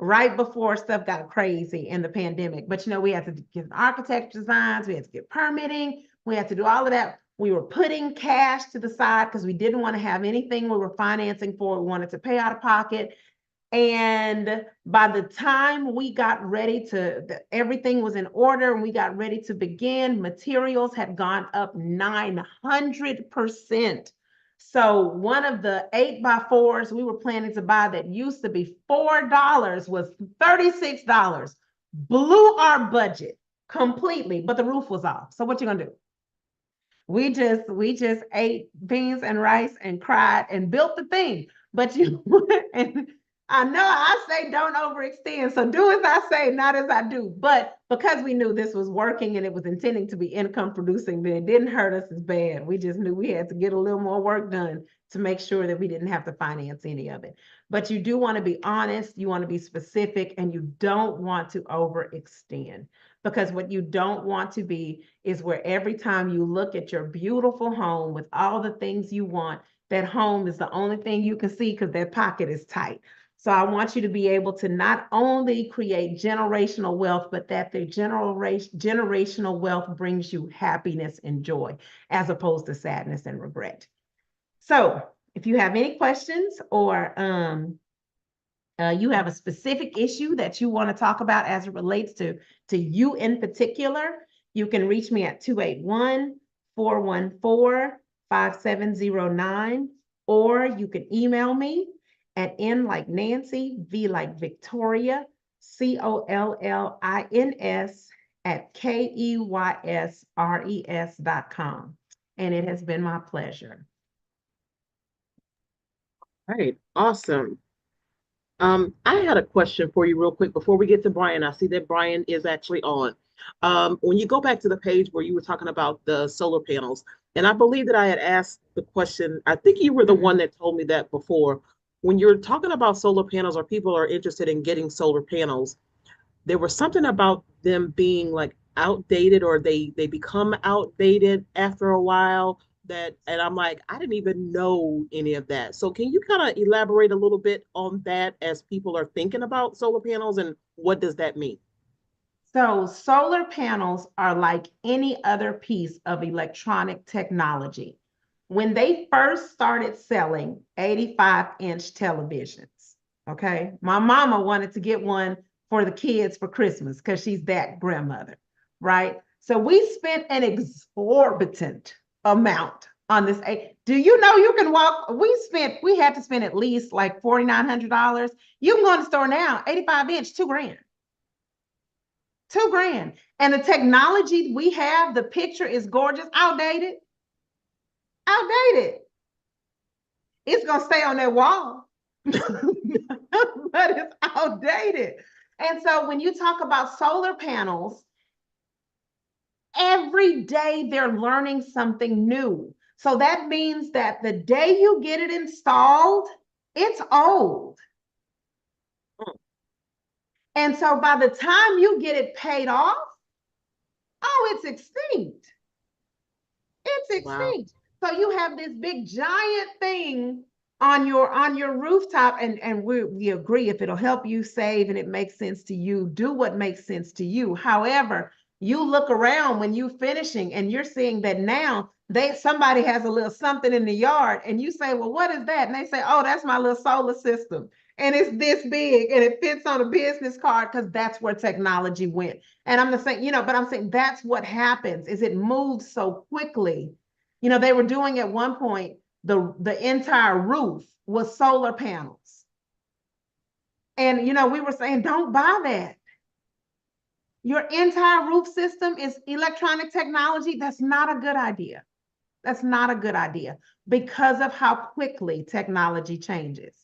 right before stuff got crazy in the pandemic. But we had to get architect designs, we had to get permitting, we had to do all of that. We were putting cash to the side because we didn't want to have anything we were financing for. We wanted to pay out of pocket. And by the time we got ready everything was in order and we got ready to begin, materials had gone up 900%. So one of the 8x4s we were planning to buy that used to be $4 was $36. Blew our budget completely, but the roof was off. So what you gonna do? We just ate beans and rice and cried and built the thing. But and I know I say don't overextend. So do as I say, not as I do. But because we knew this was working and it was intending to be income producing, then it didn't hurt us as bad. We just knew we had to get a little more work done to make sure that we didn't have to finance any of it. But you do want to be honest, you want to be specific, and you don't want to overextend. Because what you don't want to be is where every time you look at your beautiful home with all the things you want, that home is the only thing you can see because that pocket is tight. So I want you to be able to not only create generational wealth, but that the generational wealth brings you happiness and joy, as opposed to sadness and regret. So if you have any questions or you have a specific issue that you want to talk about as it relates to you in particular, you can reach me at 281-414-5709, or you can email me at N like Nancy, V like Victoria, COLLINS at KEYSRES.com. And it has been my pleasure. All right, awesome. I had a question for you real quick before we get to Brian. I see that Brian is actually on. When you go back to the page where you were talking about the solar panels, and I believe that I had asked the question, I think you were the one that told me that before. When you're talking about solar panels or people are interested in getting solar panels, there was something about them being like outdated, or they become outdated after a while, and I'm like, I didn't even know any of that. So can you kind of elaborate a little bit on that as people are thinking about solar panels, and what does that mean? So solar panels are like any other piece of electronic technology. When they first started selling 85-inch televisions, okay, my mama wanted to get one for the kids for Christmas because she's that grandmother, right? So we spent an exorbitant amount on this. Do you know you can walk? We had to spend at least like $4,900. You can go in the store now, 85-inch, $2,000. $2,000. And the technology we have, the picture is gorgeous. Outdated. Outdated. It's going to stay on that wall, but it's outdated. And so when you talk about solar panels, every day they're learning something new. So that means that the day you get it installed, it's old. And so by the time you get it paid off, oh, it's extinct. It's extinct. Wow. So you have this big giant thing on your rooftop, and we agree, if it'll help you save and it makes sense to you, do what makes sense to you. However, you look around when you're finishing and you're seeing that now somebody has a little something in the yard, and you say, well, what is that? And they say, oh, that's my little solar system. And it's this big and it fits on a business card, because that's where technology went. And I'm just saying, but I'm saying that's what happens, is it moves so quickly. They were doing at one point, the entire roof was solar panels. And, we were saying, don't buy that. Your entire roof system is electronic technology. That's not a good idea. That's not a good idea because of how quickly technology changes.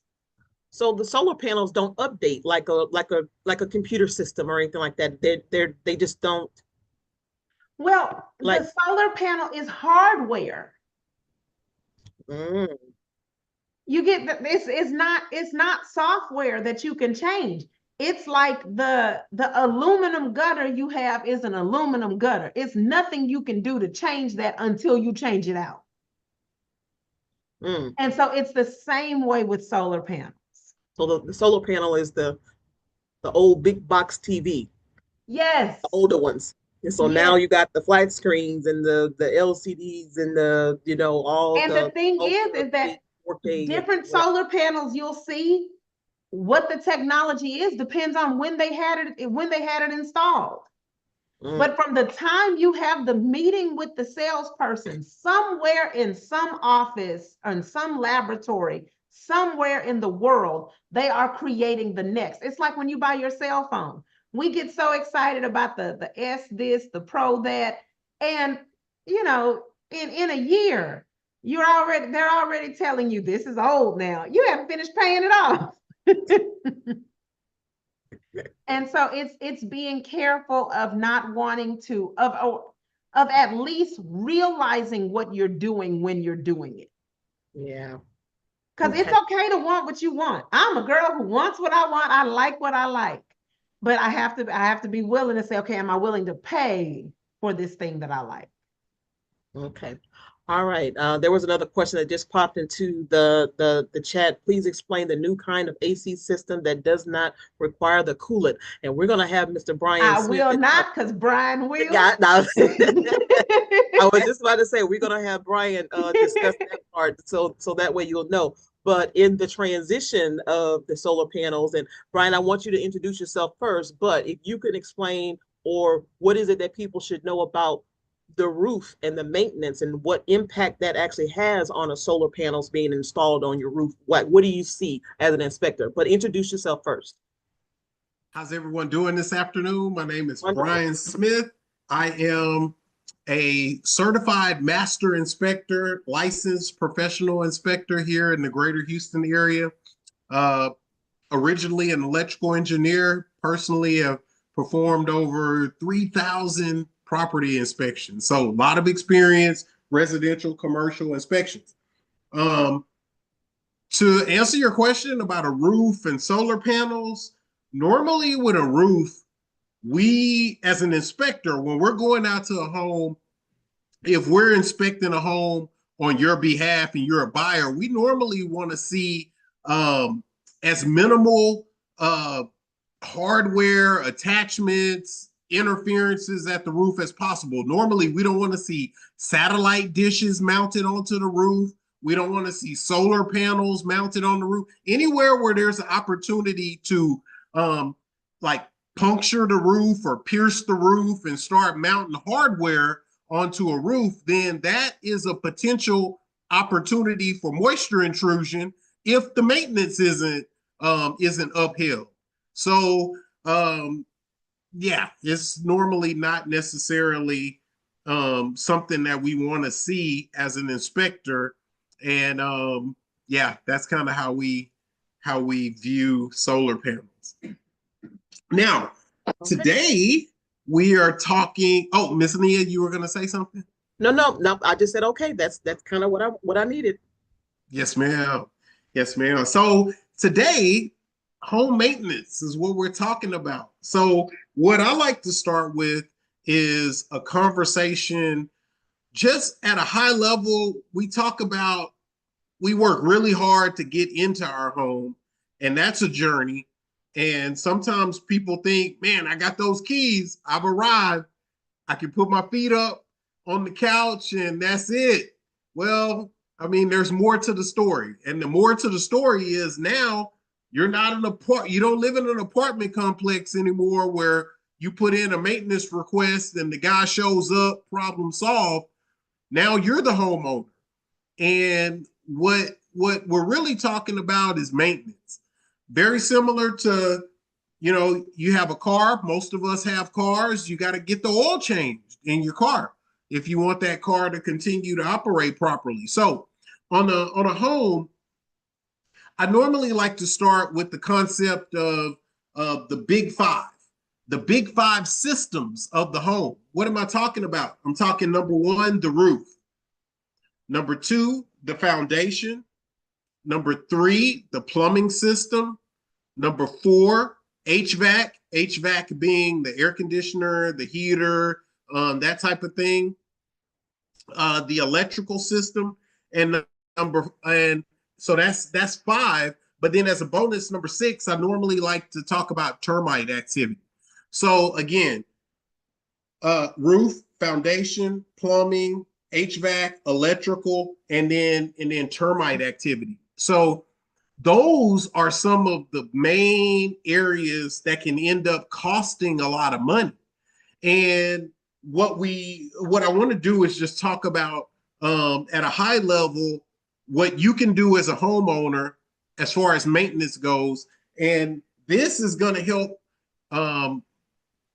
So the solar panels don't update like a computer system or anything like that. They just don't. Well, the solar panel is hardware. You get this. It's not software that you can change. It's like the aluminum gutter you have is an aluminum gutter. It's nothing you can do to change that until you change it out. And so it's the same way with solar panels. So the solar panel is the old big box TV. Yes. The older ones. And so now you got the flat screens and the LCDs and all. And the thing is that different solar panels you'll see, what the technology is depends on when they had it installed. But from the time you have the meeting with the salesperson, somewhere in some office or in some laboratory, somewhere in the world, they are creating the next. It's like when you buy your cell phone. We get so excited about the S this, the Pro that, and you know, in a year, they're already telling you this is old now. You haven't finished paying it off. And so it's being careful of not wanting to of at least realizing what you're doing when you're doing it. Yeah. Because it's okay to want what you want. I'm a girl who wants what I want. I like what I like. But I have to be willing to say, okay, am I willing to pay for this thing that I like? Okay. All right. There was another question that just popped into the chat. Please explain the new kind of AC system that does not require the coolant. And we're going to have Mr. Brian I Smith. will not, because Brian will. Yeah, no. I was just about to say we're going to have Brian discuss that part, so that way you'll know. But in the transition of the solar panels, and Brian, I want you to introduce yourself first. But if you can explain, or what is it that people should know about the roof and the maintenance and what impact that actually has on a solar panels being installed on your roof. What do you see as an inspector? But introduce yourself first. How's everyone doing this afternoon? My name is Wonderful. Brian Smith. I am a certified master inspector, licensed professional inspector here in the greater Houston area. Originally an electrical engineer, personally have performed over 3,000 property inspections. So a lot of experience, residential, commercial inspections. To answer your question about a roof and solar panels, normally with a roof, we as an inspector, when we're going out to a home, if we're inspecting a home on your behalf and you're a buyer, we normally want to see as minimal hardware, attachments, interferences at the roof as possible. Normally, we don't want to see satellite dishes mounted onto the roof. We don't want to see solar panels mounted on the roof. Anywhere where there's an opportunity to like puncture the roof or pierce the roof and start mounting hardware onto a roof, then that is a potential opportunity for moisture intrusion if the maintenance isn't upheld. So yeah, it's normally not necessarily something that we want to see as an inspector. And yeah, that's kind of how we view solar panels. Now, today we are talking. Oh, Miss Nia, you were going to say something? No. I just said okay. That's kind of what I needed. Yes, ma'am. Yes, ma'am. So today, home maintenance is what we're talking about. So what I like to start with is a conversation just at a high level. We work really hard to get into our home, and that's a journey. And sometimes people think, man, I got those keys. I've arrived. I can put my feet up on the couch and that's it. Well, I mean, there's more to the story. And the more to the story is now you don't live in an apartment complex anymore where you put in a maintenance request and the guy shows up, problem solved. Now you're the homeowner. And what we're really talking about is maintenance. Very similar to, you have a car. Most of us have cars. You got to get the oil changed in your car if you want that car to continue to operate properly. So on a home, I normally like to start with the concept of the big five systems of the home. What am I talking about? I'm talking number one, the roof. Number two, the foundation. Number three, the plumbing system. Number four, HVAC. HVAC being the air conditioner, the heater, that type of thing. The electrical system, and so that's five. But then as a bonus, number six, I normally like to talk about termite activity. So again, roof, foundation, plumbing, HVAC, electrical, and then termite activity. So those are some of the main areas that can end up costing a lot of money. And what I want to do is just talk about at a high level what you can do as a homeowner as far as maintenance goes. And this is going to help.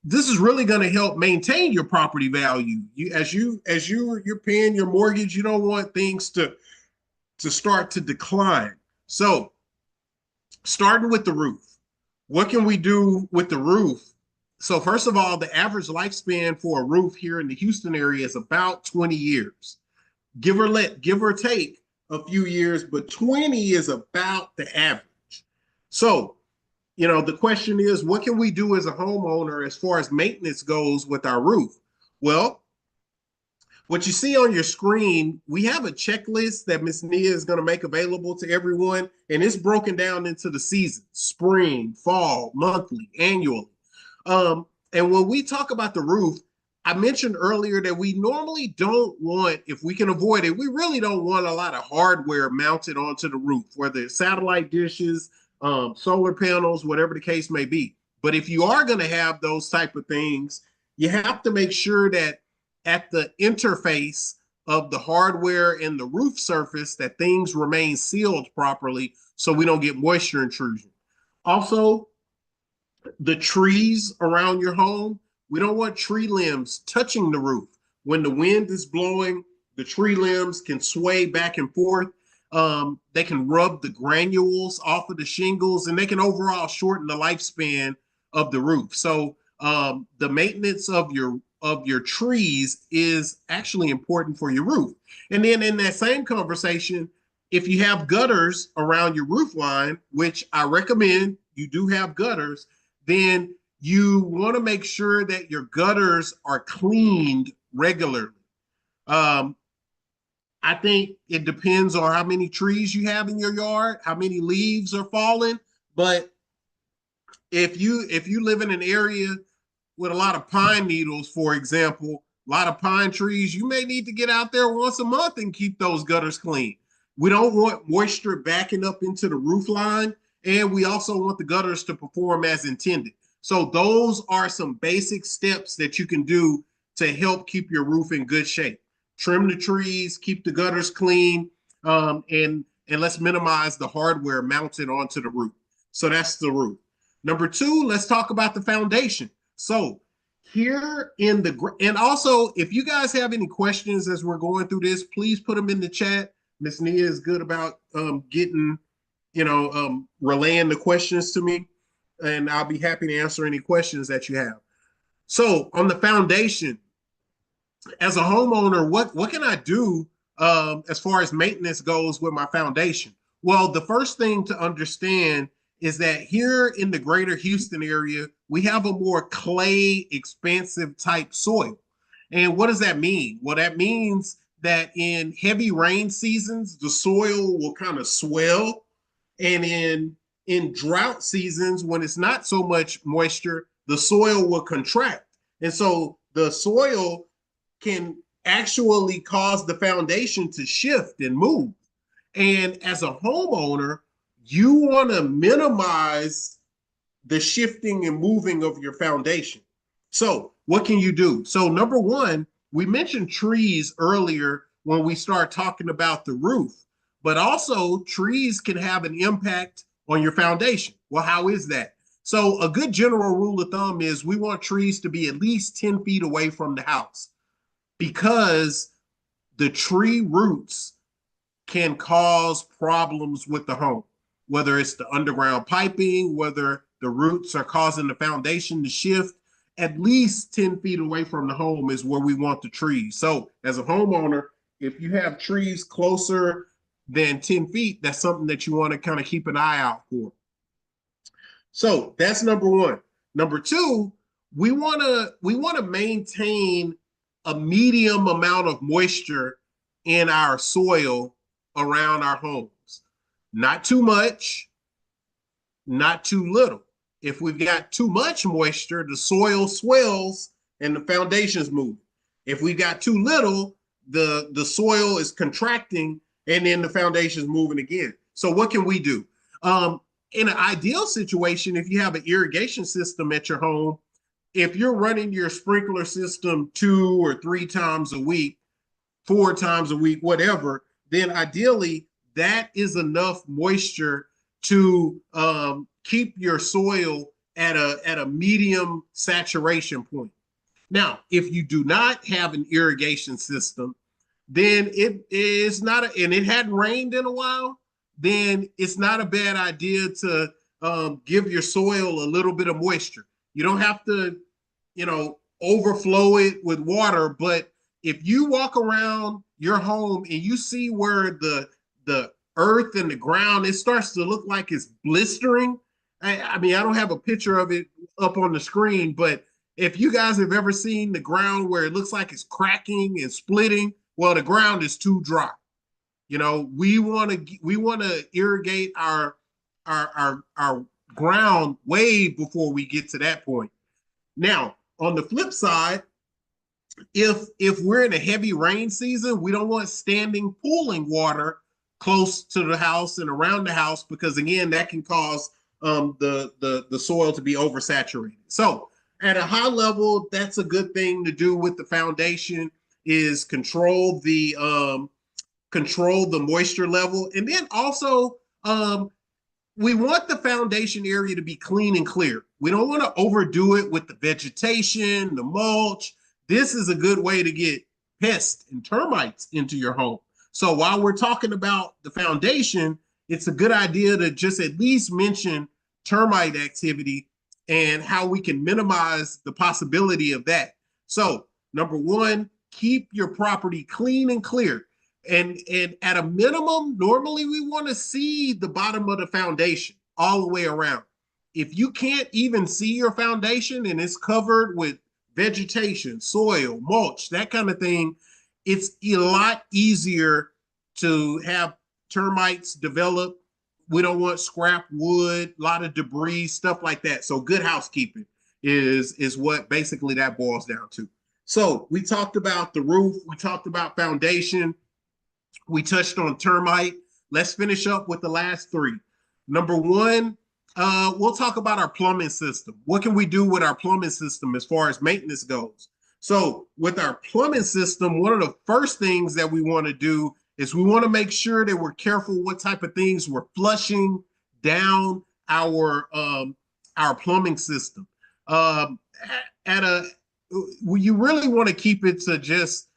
This is really going to help maintain your property value. You're paying your mortgage, you don't want things to start to decline. So, starting with the roof, what can we do with the roof? So, first of all, the average lifespan for a roof here in the Houston area is about 20 years, give or take a few years, but 20 is about the average. So, the question is, what can we do as a homeowner as far as maintenance goes with our roof? Well, what you see on your screen, we have a checklist that Ms. Nia is going to make available to everyone, and it's broken down into the seasons: spring, fall, monthly, annually. And when we talk about the roof, I mentioned earlier that we normally don't want, if we can avoid it, we really don't want a lot of hardware mounted onto the roof, whether it's satellite dishes, solar panels, whatever the case may be. But if you are going to have those type of things, you have to make sure that at the interface of the hardware and the roof surface that things remain sealed properly so we don't get moisture intrusion. Also, the trees around your home, we don't want tree limbs touching the roof. When the wind is blowing, the tree limbs can sway back and forth. They can rub the granules off of the shingles, and they can overall shorten the lifespan of the roof. So the maintenance of your trees is actually important for your roof. And then in that same conversation, if you have gutters around your roof line, which I recommend you do have gutters, then you want to make sure that your gutters are cleaned regularly. I think it depends on how many trees you have in your yard, how many leaves are falling. But if you live in an area with a lot of pine needles, for example, a lot of pine trees, you may need to get out there once a month and keep those gutters clean. We don't want moisture backing up into the roof line, and we also want the gutters to perform as intended. So those are some basic steps that you can do to help keep your roof in good shape. Trim the trees, keep the gutters clean, and let's minimize the hardware mounted onto the roof. So that's the roof. Number two, let's talk about the foundation. So here and also, if you guys have any questions as we're going through this, please put them in the chat. Miss Nia is good about relaying the questions to me, and I'll be happy to answer any questions that you have. So on the foundation, as a homeowner, what can I do as far as maintenance goes with my foundation? Well, the first thing to understand is that here in the greater Houston area, we have a more clay, expansive type soil. And what does that mean? Well, that means that in heavy rain seasons, the soil will kind of swell. And in drought seasons, when it's not so much moisture, the soil will contract. And so the soil can actually cause the foundation to shift and move. And as a homeowner, you want to minimize the shifting and moving of your foundation. So what can you do? So number one, we mentioned trees earlier when we start talking about the roof, but also trees can have an impact on your foundation. Well, how is that? So a good general rule of thumb is we want trees to be at least 10 feet away from the house, because the tree roots can cause problems with the home, whether it's the underground piping, whether the roots are causing the foundation to shift. At least 10 feet away from the home is where we want the trees. So as a homeowner, if you have trees closer than 10 feet, that's something that you want to kind of keep an eye out for. So that's number one. Number two, we want to maintain a medium amount of moisture in our soil around our homes. Not too much, not too little. If we've got too much moisture, the soil swells and the foundation's moving. If we've got too little, the soil is contracting and then the foundation's moving again. So what can we do? In an ideal situation, if you have an irrigation system at your home, if you're running your sprinkler system 2 or 3 times a week, 4 times a week, whatever, then ideally that is enough moisture to keep your soil at a medium saturation point. Now, if you do not have an irrigation system, then it is not, and it hadn't rained in a while, then it's not a bad idea to give your soil a little bit of moisture. You don't have to, overflow it with water, but if you walk around your home and you see where the earth and the ground, it starts to look like it's blistering. I mean, I don't have a picture of it up on the screen, but if you guys have ever seen the ground where it looks like it's cracking and splitting, well, the ground is too dry. We want to irrigate our ground way before we get to that point. Now, on the flip side, if we're in a heavy rain season, we don't want standing pooling water close to the house and around the house, because again, that can cause the soil to be oversaturated. So at a high level, that's a good thing to do with the foundation, is control the moisture level. And then also we want the foundation area to be clean and clear. We don't want to overdo it with the vegetation, the mulch. This is a good way to get pests and termites into your home. So while we're talking about the foundation, it's a good idea to just at least mention termite activity and how we can minimize the possibility of that. So number one, keep your property clean and clear. And at a minimum, normally we want to see the bottom of the foundation all the way around. If you can't even see your foundation and it's covered with vegetation, soil, mulch, that kind of thing, it's a lot easier to have termites develop. We don't want scrap wood, a lot of debris, stuff like that. So good housekeeping is what basically that boils down to. So we talked about the roof, we talked about foundation, we touched on termite. Let's finish up with the last 3. Number 1, we'll talk about our plumbing system. What can we do with our plumbing system as far as maintenance goes? So with our plumbing system, one of the first things that we want to do is we want to make sure that we're careful what type of things we're flushing down our plumbing system. You really want to keep it to just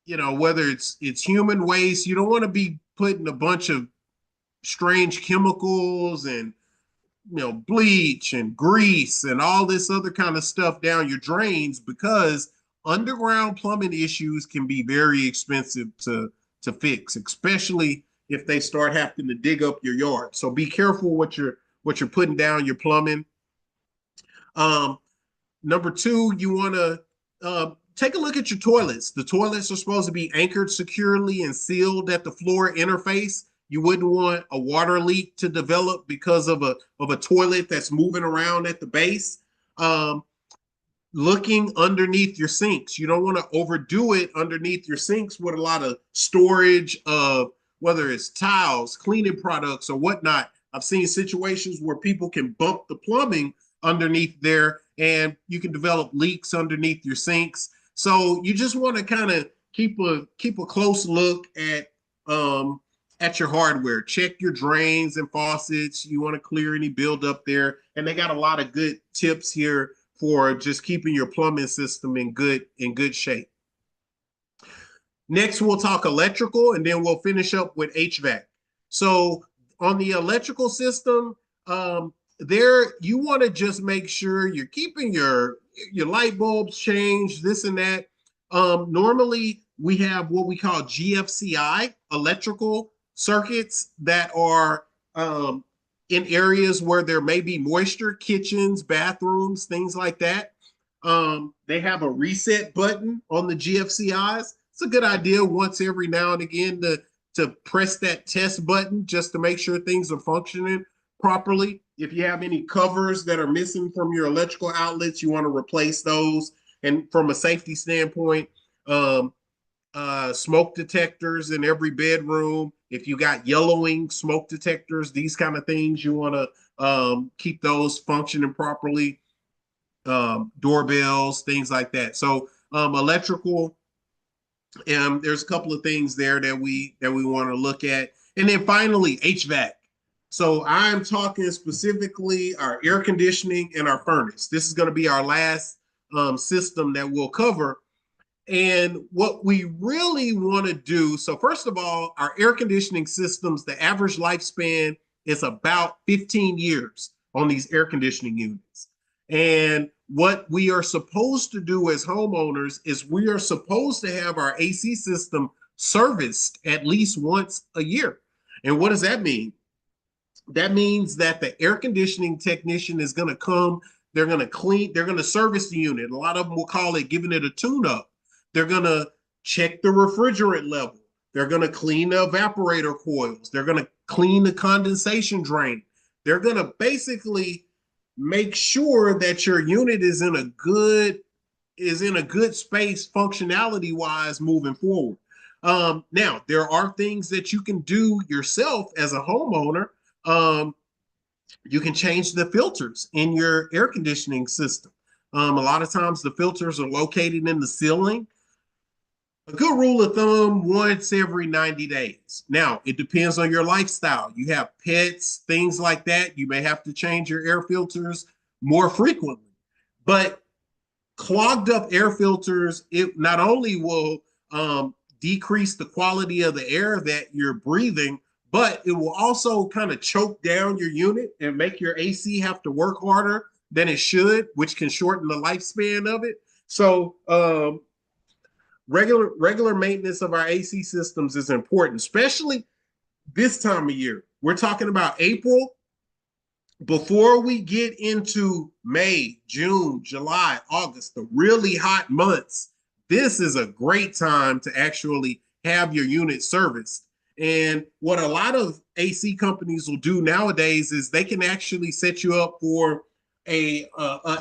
whether it's human waste. You don't want to be putting a bunch of strange chemicals and bleach and grease and all this other kind of stuff down your drains, because underground plumbing issues can be very expensive to fix, especially if they start having to dig up your yard. So be careful what you're putting down your plumbing. Number 2, you want to take a look at your toilets. The toilets are supposed to be anchored securely and sealed at the floor interface. You wouldn't want a water leak to develop because of a toilet that's moving around at the base. Looking underneath your sinks. You don't want to overdo it underneath your sinks with a lot of storage of whether it's towels, cleaning products, or whatnot. I've seen situations where people can bump the plumbing underneath there and you can develop leaks underneath your sinks. So you just want to kind of keep a close look at your hardware. Check your drains and faucets. You want to clear any buildup there. And they got a lot of good tips here for just keeping your plumbing system in good shape. Next, we'll talk electrical, and then we'll finish up with HVAC. So on the electrical system, there you want to just make sure you're keeping your light bulbs changed, this and that. Normally, we have what we call GFCI electrical circuits that are in areas where there may be moisture, kitchens, bathrooms, things like that. They have a reset button on the GFCIs. It's a good idea once every now and again to press that test button just to make sure things are functioning properly. If you have any covers that are missing from your electrical outlets, you want to replace those. And from a safety standpoint, smoke detectors in every bedroom. If you got yellowing smoke detectors, these kind of things, you want to keep those functioning properly. Doorbells, things like that. So electrical, there's a couple of things there that we want to look at. And then finally, HVAC. So I'm talking specifically our air conditioning and our furnace. This is going to be our last system that we'll cover. And what we really want to do, so first of all, our air conditioning systems, the average lifespan is about 15 years on these air conditioning units. And what we are supposed to do as homeowners is we are supposed to have our AC system serviced at least once a year. And what does that mean? That means that the air conditioning technician is going to come, they're going to clean, they're going to service the unit. A lot of them will call it giving it a tune up. They're going to check the refrigerant level. They're going to clean the evaporator coils. They're going to clean the condensation drain. They're going to basically make sure that your unit is in a good space functionality wise moving forward. Now, there are things that you can do yourself as a homeowner. You can change the filters in your air conditioning system. A lot of times the filters are located in the ceiling. A good rule of thumb, once every 90 days. Now, it depends on your lifestyle. You have pets, things like that. You may have to change your air filters more frequently. But clogged up air filters, it not only will decrease the quality of the air that you're breathing, but it will also kind of choke down your unit and make your AC have to work harder than it should, which can shorten the lifespan of it. So regular maintenance of our AC systems is important, especially this time of year. We're talking about April. Before we get into May, June, July, August, the really hot months, this is a great time to actually have your unit serviced. And what a lot of AC companies will do nowadays is they can actually set you up for a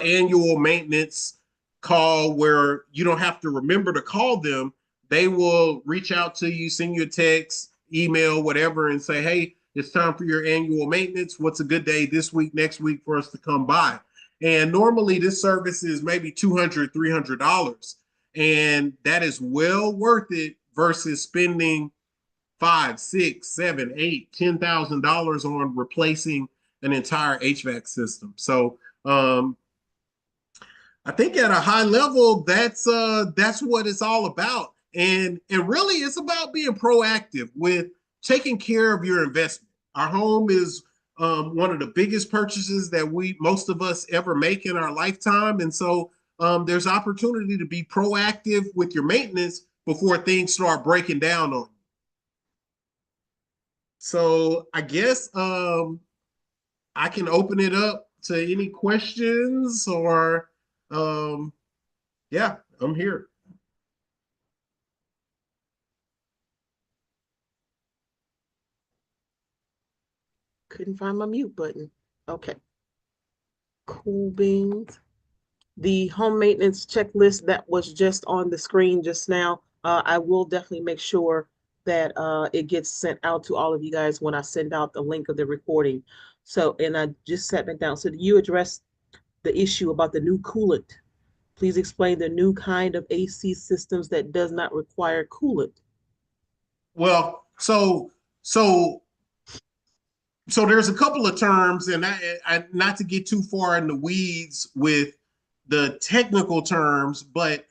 annual maintenance call where you don't have to remember to call them. They will reach out to you, send you a text, email, whatever, and say, hey, it's time for your annual maintenance. What's a good day this week, next week for us to come by? And normally this service is maybe $200, $300. And that is well worth it versus spending $5, $6, $7, $8, $10,000 on replacing an entire HVAC system. So I think at a high level, that's what it's all about. And really it's about being proactive with taking care of your investment. Our home is one of the biggest purchases that most of us ever make in our lifetime. And so there's opportunity to be proactive with your maintenance before things start breaking down on you. So I guess I can open it up to any questions or yeah, I'm here. Couldn't find my mute button. Okay. Cool beans. The home maintenance checklist that was just on the screen just now, I will definitely make sure that it gets sent out to all of you guys when I send out the link of the recording. So, and I just sat back down. So you addressed the issue about the new coolant. Please explain the new kind of AC systems that does not require coolant. Well, so there's a couple of terms, and I not to get too far in the weeds with the technical terms, but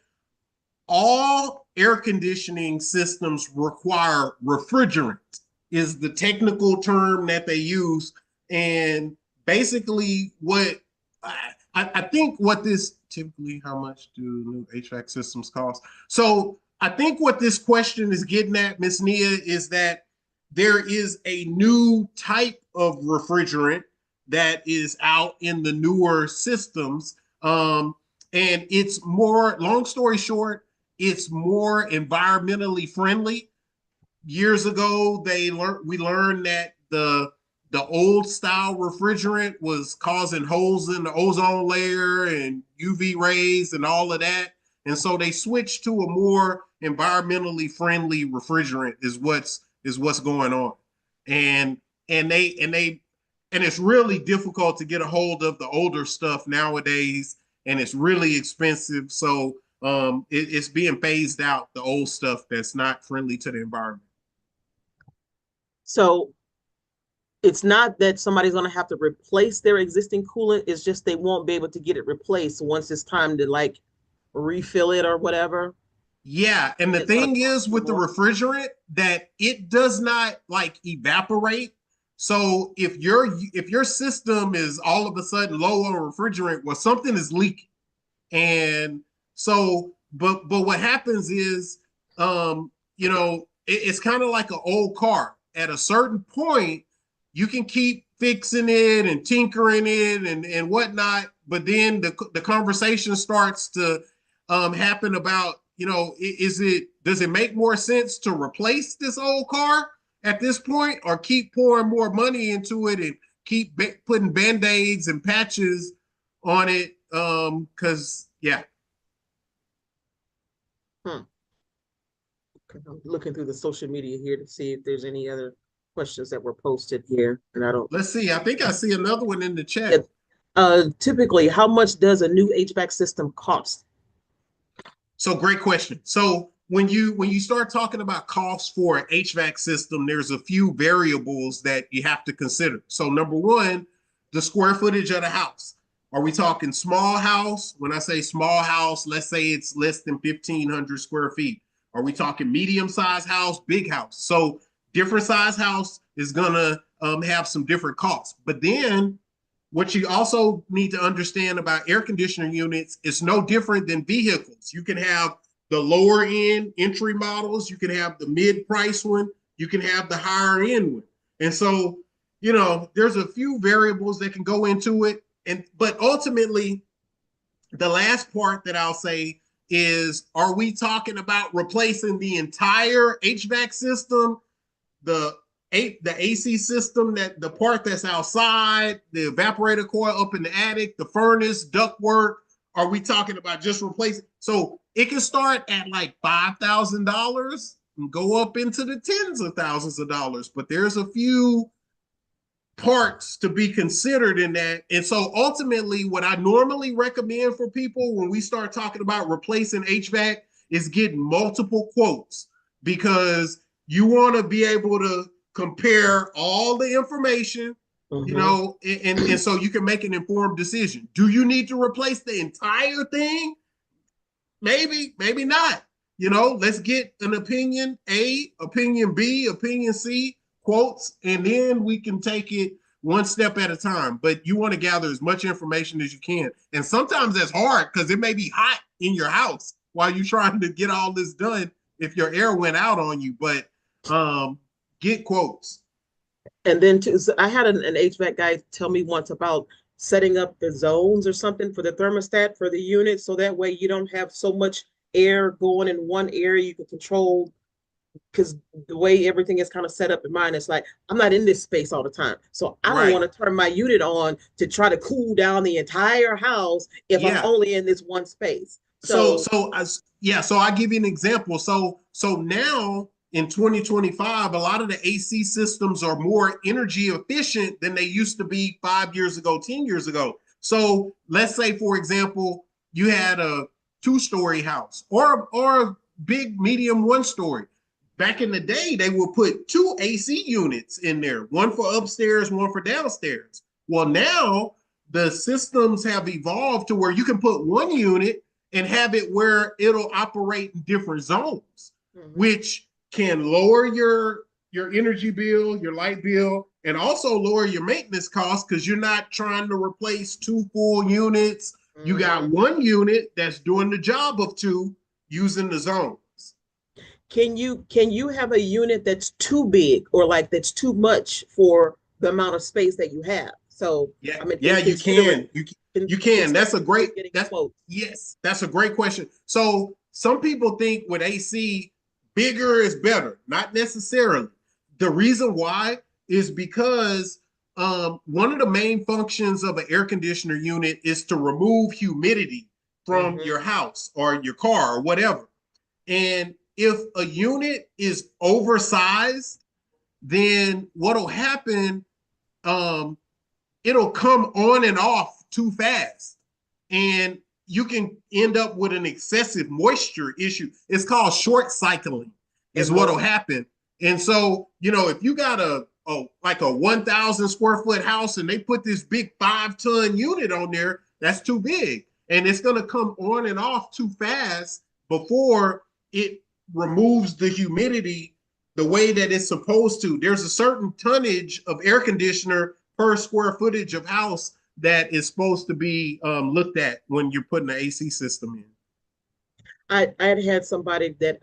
all air conditioning systems require refrigerant is the technical term that they use. And basically what I think what this typically, how much do new HVAC systems cost? So I think what this question is getting at, Ms. Nia, is that there is a new type of refrigerant that is out in the newer systems. And it's more, long story short, it's more environmentally friendly. Years ago, we learned that the old style refrigerant was causing holes in the ozone layer and UV rays and all of that. And so they switched to a more environmentally friendly refrigerant is what's going on. And it's really difficult to get a hold of the older stuff nowadays, and it's really expensive. So it's being phased out, the old stuff that's not friendly to the environment. So it's not that somebody's going to have to replace their existing coolant. It's just they won't be able to get it replaced once it's time to like refill it or whatever. Yeah, and the It's gonna thing cost is with the more. refrigerant that it does not like evaporate. So if your system is all of a sudden low on refrigerant, well, something is leaking. And so, but what happens is, it's kind of like an old car. At a certain point, you can keep fixing it and tinkering it and whatnot, but then the conversation starts to happen about, does it make more sense to replace this old car at this point, or keep pouring more money into it and keep putting band-aids and patches on it? Because yeah. I'm looking through the social media here to see if there's any other questions that were posted here, and I don't. Let's see. I think I see another one in the chat. Typically, how much does a new HVAC system cost? So great question. So when you start talking about costs for an HVAC system, there's a few variables that you have to consider. So number one, the square footage of the house. Are we talking small house? When I say small house, let's say it's less than 1,500 square feet. Are we talking medium size house, big house? So different size house is gonna have some different costs. But then what you also need to understand about air conditioner units is no different than vehicles. You can have the lower end entry models, you can have the mid price one, you can have the higher end one. And so, there's a few variables that can go into it. But ultimately, the last part that I'll say is, are we talking about replacing the entire HVAC system, the AC system, that the part that's outside, the evaporator coil up in the attic, the furnace, ductwork? Are we talking about just replacing? So it can start at like $5,000 and go up into the tens of thousands of dollars. But there's a few parts to be considered in that. And so ultimately, what I normally recommend for people when we start talking about replacing HVAC is getting multiple quotes, because you want to be able to compare all the information, and so you can make an informed decision. Do you need to replace the entire thing? Maybe, maybe not. Let's get an opinion A, opinion B, opinion C, quotes, and then we can take it one step at a time. But you want to gather as much information as you can. And sometimes that's hard because it may be hot in your house while you're trying to get all this done if your air went out on you. But get quotes. And then so I had an HVAC guy tell me once about setting up the zones or something for the thermostat for the unit, so that way you don't have so much air going in one area. You can control, because the way everything is kind of set up in mine, it's like I'm not in this space all the time, so I don't want to turn my unit on to try to cool down the entire house if I'm only in this one space. So I'll give you an example. So now in 2025, a lot of the AC systems are more energy efficient than they used to be 5 years ago, 10 years ago. So let's say, for example, you had a 2-story house or a big, medium 1-story. Back in the day, they would put 2 AC units in there, one for upstairs, one for downstairs. Well, now the systems have evolved to where you can put 1 unit and have it where it'll operate in different zones, which can lower your energy bill, your light bill, and also lower your maintenance costs, because you're not trying to replace 2 full units. You got 1 unit that's doing the job of 2 using the zones. Can you have a unit that's too big, or like that's too much for the amount of space that you have? So yeah, I mean, you can. You can. That's a great. That's a great question. So some people think with AC, bigger is better. Not necessarily. The reason why is because one of the main functions of an air conditioner unit is to remove humidity from your house or your car or whatever. And if a unit is oversized, then what'll happen, it'll come on and off too fast. And you can end up with an excessive moisture issue. It's called short cycling is what'll happen. And so, if you got a like a 1,000 square foot house and they put this big 5-ton unit on there, that's too big. And it's going to come on and off too fast before it removes the humidity the way that it's supposed to. There's a certain tonnage of air conditioner per square footage of house that is supposed to be looked at when you're putting the AC system in. I had somebody that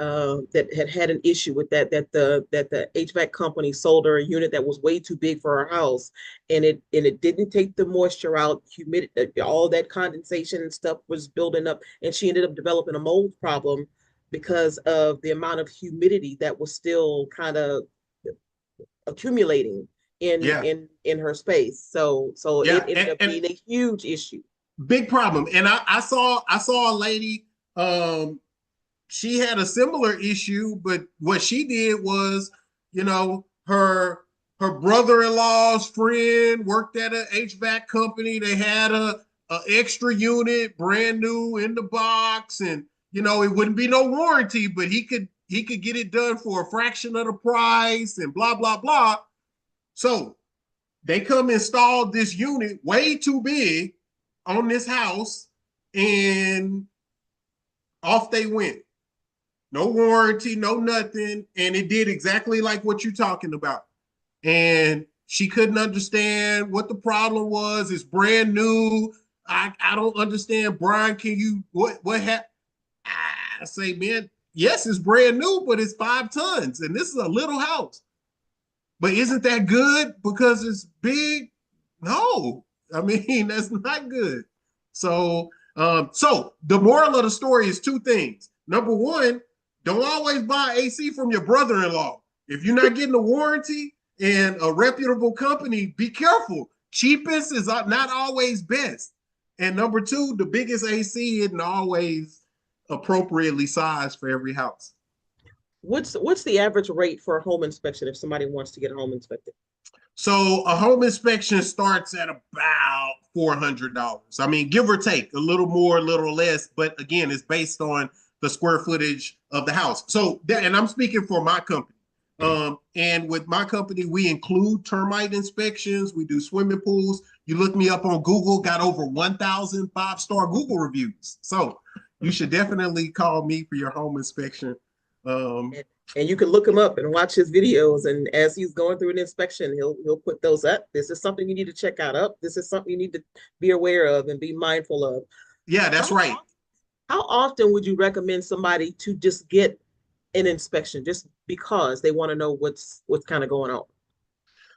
had an issue with that the HVAC company sold her a unit that was way too big for her house, and it didn't take the moisture out, humidity, all that condensation and stuff was building up, and she ended up developing a mold problem because of the amount of humidity that was still kind of accumulating in her space. So it ended up being a huge issue. Big problem. And I saw a lady, she had a similar issue, but what she did was, her brother-in-law's friend worked at an HVAC company. They had a extra unit, brand new in the box, and it wouldn't be no warranty, but he could get it done for a fraction of the price and blah blah blah. So they come install this unit way too big on this house, and off they went. No warranty, no nothing. And it did exactly like what you're talking about. And she couldn't understand what the problem was. It's brand new. I don't understand. Brian, can you, what happened? I say, man, yes, it's brand new, but it's 5 tons. And this is a little house. But isn't that good because it's big? No. I mean, that's not good. So the moral of the story is 2 things. Number 1, don't always buy AC from your brother-in-law. If you're not getting a warranty and a reputable company, be careful. Cheapest is not always best. And number 2, the biggest AC isn't always appropriately sized for every house. What's the average rate for a home inspection if somebody wants to get a home inspected? So a home inspection starts at about $400. I mean, give or take, a little more, a little less, but again, it's based on the square footage of the house. So, and I'm speaking for my company. And with my company, we include termite inspections. We do swimming pools. You look me up on Google, got over 1,000 5-star Google reviews. So you should definitely call me for your home inspection. And you can look him up and watch his videos. And as he's going through an inspection, he'll put those up. This is something you need to check out. This is something you need to be aware of and be mindful of. Yeah, that's right. How often would you recommend somebody to just get an inspection just because they want to know what's kind of going on?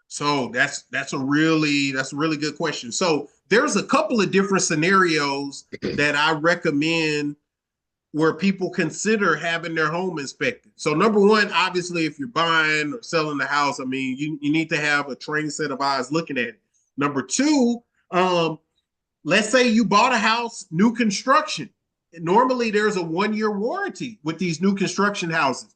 So that's a really good question. So there's a couple of different scenarios that I recommend where people consider having their home inspected. So number 1, obviously, if you're buying or selling the house, I mean, you need to have a trained set of eyes looking at it. Number 2, let's say you bought a house, new construction. Normally there's a 1-year warranty with these new construction houses.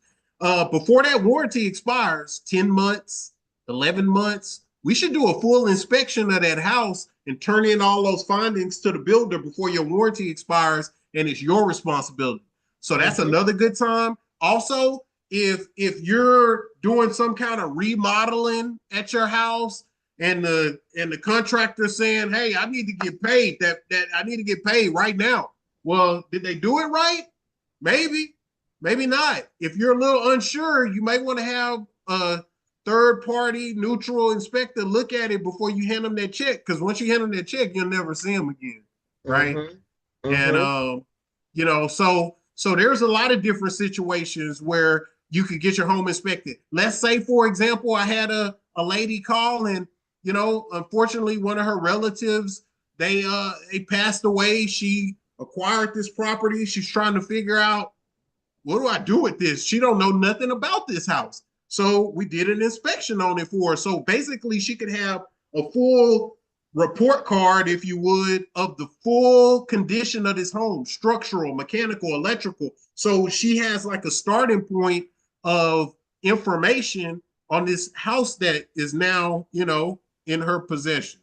Before that warranty expires, 10 months, 11 months, we should do a full inspection of that house and turn in all those findings to the builder before your warranty expires, and it's your responsibility. So that's another good time. Also, if you're doing some kind of remodeling at your house and the contractor saying, hey, I need to get paid, that I need to get paid right now. Well, did they do it right? Maybe, maybe not. If you're a little unsure, you might want to have a third-party neutral inspector look at it before you hand them that check. Because once you hand them that check, you'll never see them again, right? And so there's a lot of different situations where you could get your home inspected. Let's say, for example, I had a lady call, and unfortunately, one of her relatives they passed away. She acquired this property. She's trying to figure out, what do I do with this? She don't know nothing about this house. So we did an inspection on it for her. So basically she could have a full report card, if you would, of the full condition of this home, structural, mechanical, electrical. So she has like a starting point of information on this house that is now, in her possession.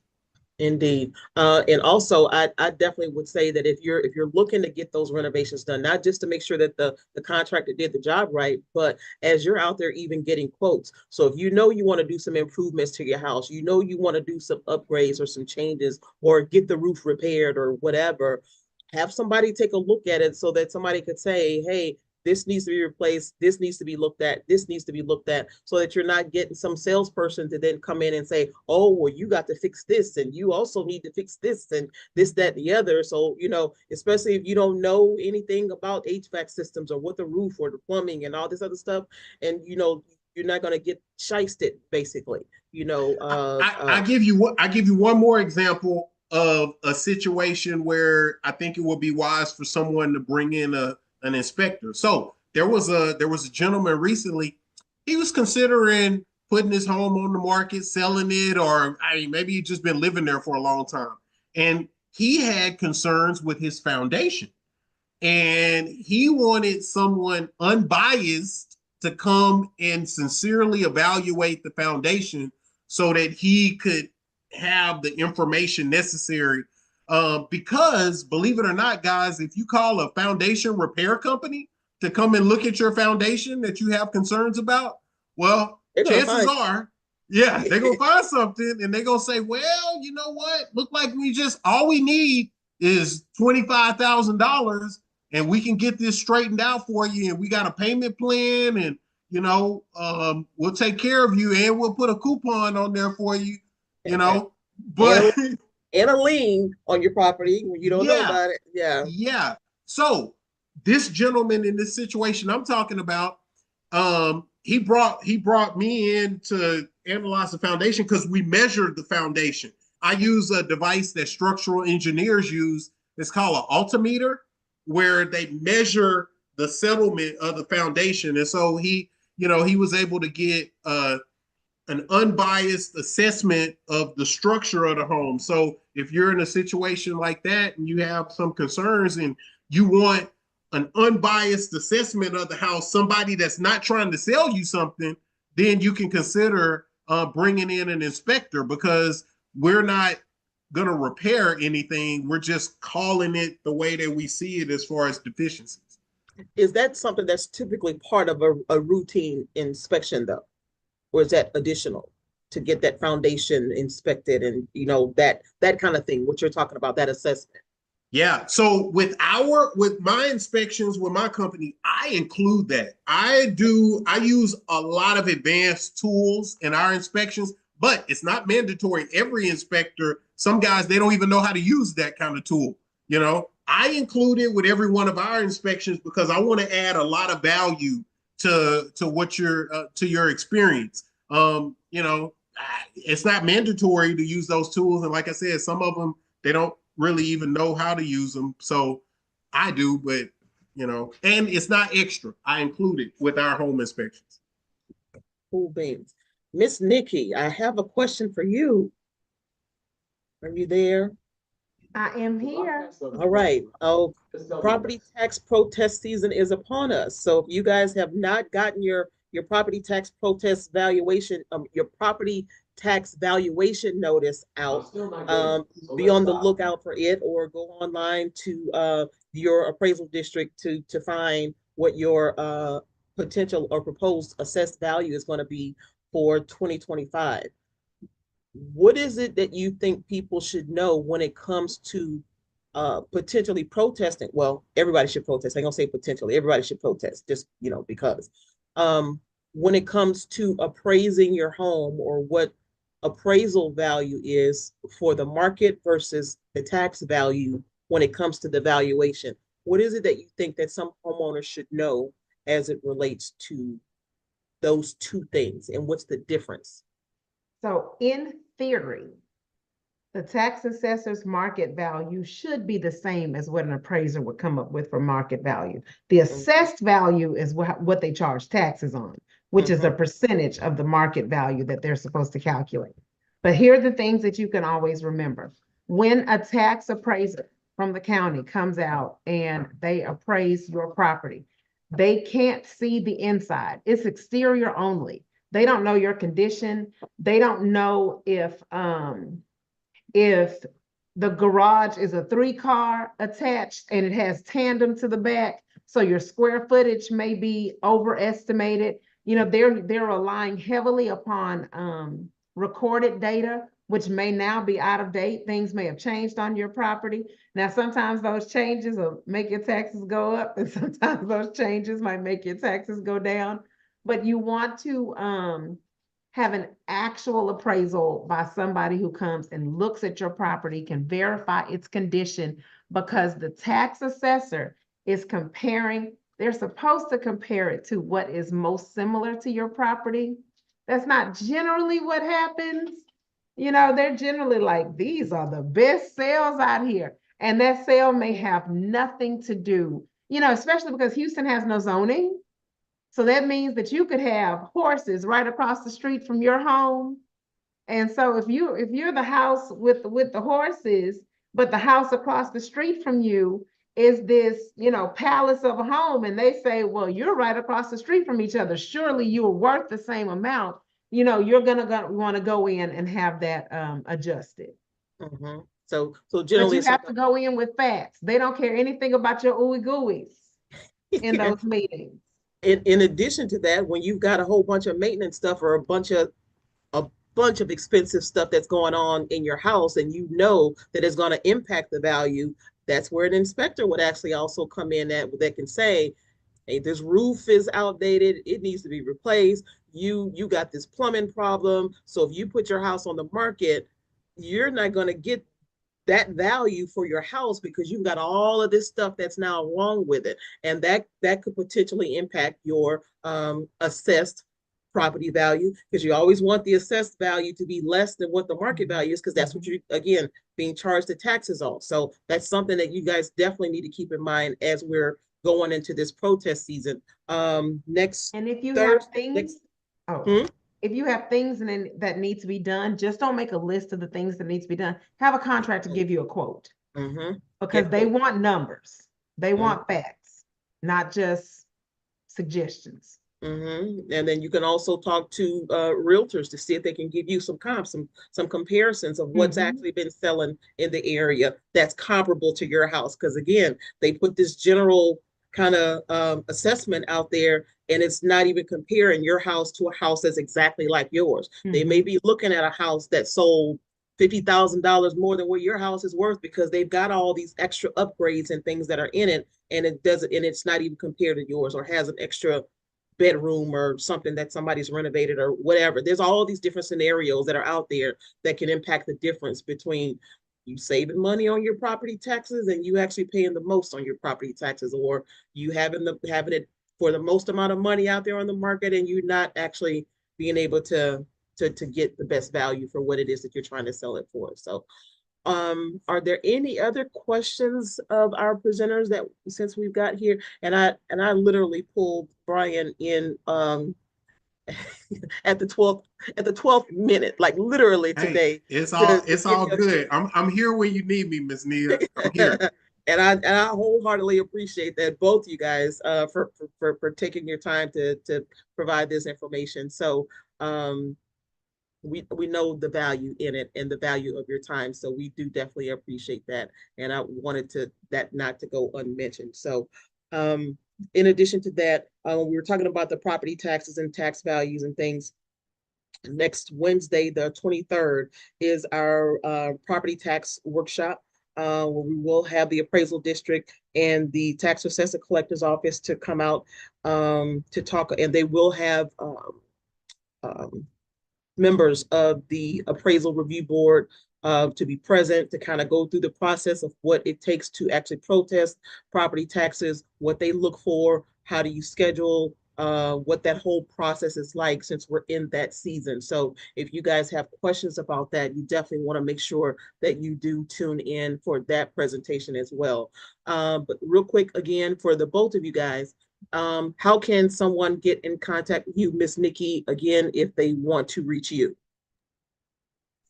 Indeed. And also I definitely would say that if you're looking to get those renovations done, not just to make sure that the contractor did the job right, but as you're out there even getting quotes. So if you know you want to do some improvements to your house, you know you want to do some upgrades or some changes or get the roof repaired or whatever, have somebody take a look at it so that somebody could say, hey, this needs to be replaced, this needs to be looked at, this needs to be looked at, so that you're not getting some salesperson to then come in and say, oh, well, you got to fix this, and you also need to fix this, and this, that, and the other. So, especially if you don't know anything about HVAC systems or what the roof or the plumbing and all this other stuff, and you're not going to get shysted, basically. I give you one more example of a situation where I think it would be wise for someone to bring in an inspector. So there was a gentleman recently. He was considering putting his home on the market, selling it, or maybe he'd just been living there for a long time. And he had concerns with his foundation. And he wanted someone unbiased to come and sincerely evaluate the foundation so that he could have the information necessary. Because believe it or not, guys, if you call a foundation repair company to come and look at your foundation that you have concerns about, well, chances are, yeah, they're going to find something and they're going to say, well, you know what? Look like all we need is $25,000 and we can get this straightened out for you. And we got a payment plan and, we'll take care of you and we'll put a coupon on there for you, but and a lien on your property when you don't know about it. Yeah. So this gentleman in this situation I'm talking about, he brought me in to analyze the foundation because we measured the foundation. I use a device that structural engineers use. It's called an altimeter, where they measure the settlement of the foundation. And so he was able to get an unbiased assessment of the structure of the home. So if you're in a situation like that and you have some concerns and you want an unbiased assessment of the house, somebody that's not trying to sell you something, then you can consider bringing in an inspector, because we're not going to repair anything. We're just calling it the way that we see it as far as deficiencies. Is that something that's typically part of a routine inspection, though? Or is that additional to get that foundation inspected and, that kind of thing, what you're talking about, that assessment? Yeah. So with my inspections with my company, I include that. I use a lot of advanced tools in our inspections, but it's not mandatory. Every inspector, some guys, they don't even know how to use that kind of tool. I include it with every one of our inspections because I want to add a lot of value to what to your experience. It's not mandatory to use those tools. And like I said, some of them, they don't really even know how to use them. So I do, but and it's not extra. I include it with our home inspections. Cool beans. Miss Nikki, I have a question for you. Are you there? I am here. All right. Oh, property tax protest season is upon us. So if you guys have not gotten your property tax protest valuation, your property tax valuation notice out, be on the lookout for it, or go online to your appraisal district to find what your potential or proposed assessed value is going to be for 2025. What is it that you think people should know when it comes to potentially protesting? Well, everybody should protest. I'm gonna say potentially, everybody should protest, just because when it comes to appraising your home, or what appraisal value is for the market versus the tax value when it comes to the valuation, what is it that you think that some homeowners should know as it relates to those two things, and what's the difference? So in theory, the tax assessor's market value should be the same as what an appraiser would come up with for market value. The assessed value is what they charge taxes on, which is a percentage of the market value that they're supposed to calculate. But here are the things that you can always remember. When a tax appraiser from the county comes out and they appraise your property, they can't see the inside. It's exterior only. They don't know your condition. They don't know if the garage is a 3-car attached and it has tandem to the back, so your square footage may be overestimated. You know, they're relying heavily upon recorded data, which may now be out of date. Things may have changed on your property. Now, sometimes those changes will make your taxes go up, and sometimes those changes might make your taxes go down. But you want to have an actual appraisal by somebody who comes and looks at your property, can verify its condition, because the tax assessor is comparing, they're supposed to compare it to what is most similar to your property. That's not generally what happens. You know, they're generally like, these are the best sales out here. And that sale may have nothing to do, you know, especially because Houston has no zoning. So that means that you could have horses right across the street from your home. And so if you're the house with the horses, but the house across the street from you is this, you know, palace of a home, and they say, well, you're right across the street from each other, surely you are worth the same amount, you know, you're gonna want to go in and have that adjusted. Mhm. So But generally, you it's have to go in with facts. They don't care anything about your ooey gooeys in those meetings. in addition to that, when you've got a whole bunch of maintenance stuff or a bunch of expensive stuff that's going on in your house, and you know that it's going to impact the value, that's where an inspector would actually also come in that can say, hey, this roof is outdated, it needs to be replaced. You got this plumbing problem. So if you put your house on the market, you're not going to get that value for your house because you've got all of this stuff that's now wrong with it, and that could potentially impact your assessed property value, because you always want the assessed value to be less than what the market value is, because that's what you, again, being charged the taxes on. So that's something that you guys definitely need to keep in mind as we're going into this protest season. Next And if you have Thursday, things, Hmm? if you have things that need to be done, just don't make a list of the things that need to be done. Have a contractor give you a quote, Mm-hmm. because they want numbers. They want facts, not just suggestions. Mm-hmm. And then you can also talk to realtors to see if they can give you some comps, some comparisons of what's actually been selling in the area that's comparable to your house. Because again, they put this general kind of assessment out there, and it's not even comparing your house to a house that's exactly like yours. They may be looking at a house that sold $50,000 more than what your house is worth, because they've got all these extra upgrades and things that are in it, and it's not even compared to yours, or has an extra bedroom or something that somebody's renovated or whatever. There's all these different scenarios that are out there that can impact the difference between you saving money on your property taxes and you actually paying the most on your property taxes, or you having it for the most amount of money out there on the market and you not actually being able to get the best value for what it is that you're trying to sell it for. So are there any other questions of our presenters that, since we've got here? And I literally pulled Brian in at the 12th minute, like literally today. Hey, it's to, all to it's give all you good. I'm here when you need me, Miss Nia. I'm here. and I wholeheartedly appreciate that, both you guys, for taking your time to provide this information. So we know the value in it and the value of your time. So we do definitely appreciate that. And I wanted that not to go unmentioned. So in addition to that, we were talking about the property taxes and tax values and things. Next Wednesday, the 23rd, is our property tax workshop, where we will have the appraisal district and the tax assessor collector's office to come out to talk, and they will have members of the appraisal review board to be present to kind of go through the process of what it takes to actually protest property taxes, what they look for, how do you schedule, what that whole process is like, since we're in that season. So if you guys have questions about that, you definitely want to make sure that you do tune in for that presentation as well. But real quick, again, for the both of you guys, how can someone get in contact with you, Miss Nikki, again, if they want to reach you?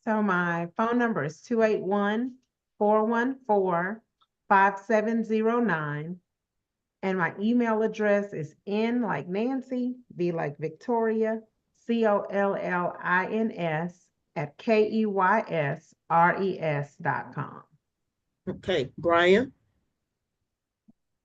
So my phone number is 281-414-5709. And my email address is N like Nancy, V like Victoria, COLLINS @KEYSRES.com. Okay, Brian.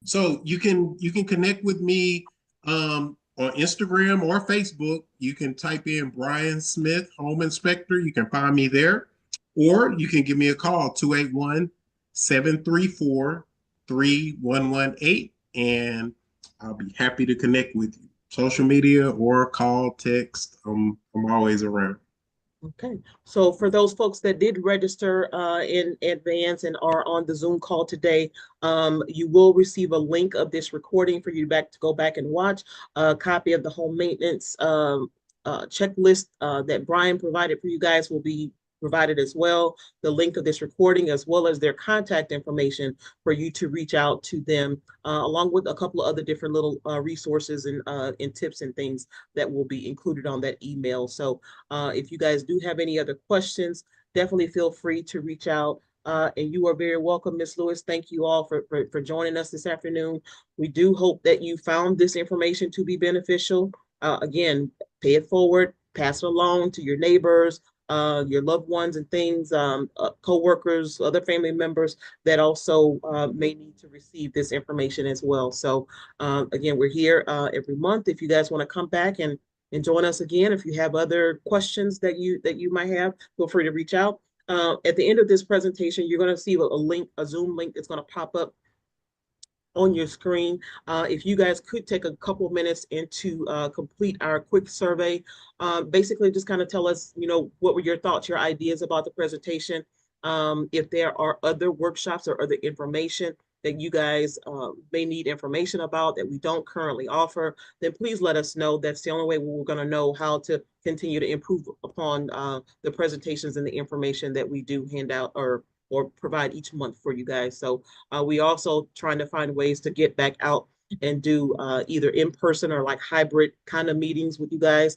So you can connect with me on Instagram or Facebook. You can type in Brian Smith, Home Inspector. You can find me there. Or you can give me a call, 281-734-3118, and I'll be happy to connect with you. Social media or call, text. I'm always around. Okay, so for those folks that did register in advance and are on the Zoom call today, you will receive a link of this recording for you to go back and watch. A copy of the home maintenance checklist that Brian provided for you guys will be provided as well. The link of this recording, as well as their contact information for you to reach out to them, along with a couple of other different little resources and tips and things that will be included on that email. So if you guys do have any other questions, definitely feel free to reach out. And you are very welcome, Ms. Lewis. Thank you all for joining us this afternoon. We do hope that you found this information to be beneficial. Again, pay it forward, pass it along to your neighbors, your loved ones and things, co-workers, other family members that also may need to receive this information as well. So again, we're here every month. If you guys want to come back and join us again, if you have other questions that you might have, feel free to reach out. At the end of this presentation, you're going to see a link, a Zoom link that's going to pop up on your screen. If you guys could take a couple of minutes and to complete our quick survey, basically just kind of tell us, what were your thoughts, your ideas about the presentation. If there are other workshops or other information that you guys may need information about that we don't currently offer, then please let us know. That's the only way we're going to know how to continue to improve upon the presentations and the information that we do hand out or provide each month for you guys. So we also trying to find ways to get back out and do either in person or like hybrid kind of meetings with you guys.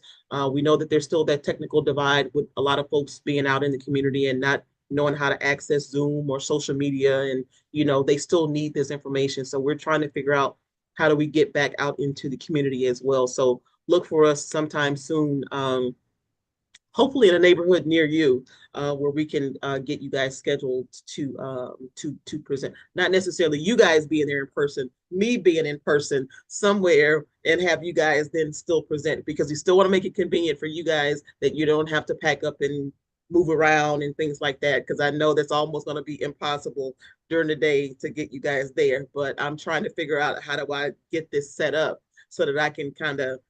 We know that there's still that technical divide with a lot of folks being out in the community and not knowing how to access Zoom or social media, and they still need this information. So we're trying to figure out how do we get back out into the community as well. So look for us sometime soon. Hopefully in a neighborhood near you, where we can get you guys scheduled to present. Not necessarily you guys being there in person, me being in person somewhere, and have you guys then still present, because we still want to make it convenient for you guys that you don't have to pack up and move around and things like that, because I know that's almost going to be impossible during the day to get you guys there. But I'm trying to figure out how do I get this set up so that I can kind of,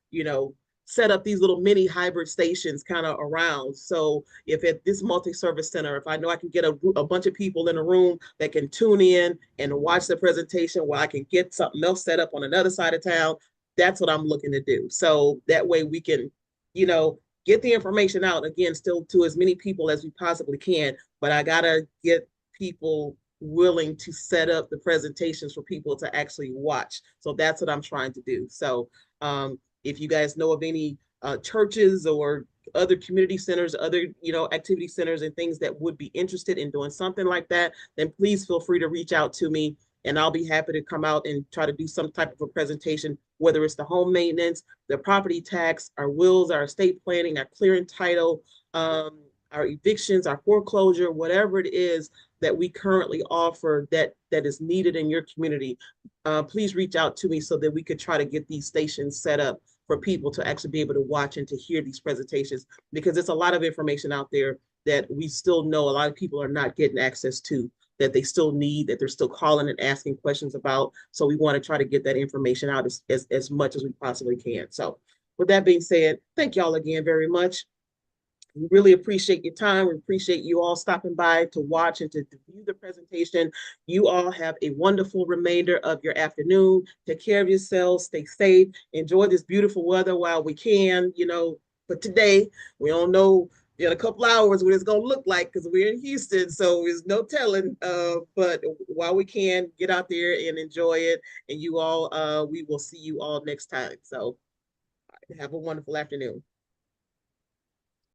set up these little mini hybrid stations kind of around. So if at this multi-service center, if I know I can get a bunch of people in a room that can tune in and watch the presentation while I can get something else set up on another side of town, that's what I'm looking to do. So that way we can, get the information out, again, still to as many people as we possibly can, but I gotta get people willing to set up the presentations for people to actually watch. So that's what I'm trying to do. So if you guys know of any churches or other community centers, other, activity centers and things that would be interested in doing something like that, then please feel free to reach out to me and I'll be happy to come out and try to do some type of a presentation, whether it's the home maintenance, the property tax, our wills, our estate planning, our clearing title, our evictions, our foreclosure, whatever it is that we currently offer that is needed in your community. Please reach out to me so that we could try to get these stations set up for people to actually be able to watch and to hear these presentations, because it's a lot of information out there that we still know a lot of people are not getting access to, that they still need, that they're still calling and asking questions about. So we want to try to get that information out as much as we possibly can. So with that being said, thank y'all again very much. We really appreciate your time. We appreciate you all stopping by to watch and to view the presentation. You all have a wonderful remainder of your afternoon. Take care of yourselves. Stay safe. Enjoy this beautiful weather while we can, but today we don't know in a couple hours what it's going to look like because we're in Houston. So there's no telling. But while we can, get out there and enjoy it. And you all, we will see you all next time. So have a wonderful afternoon.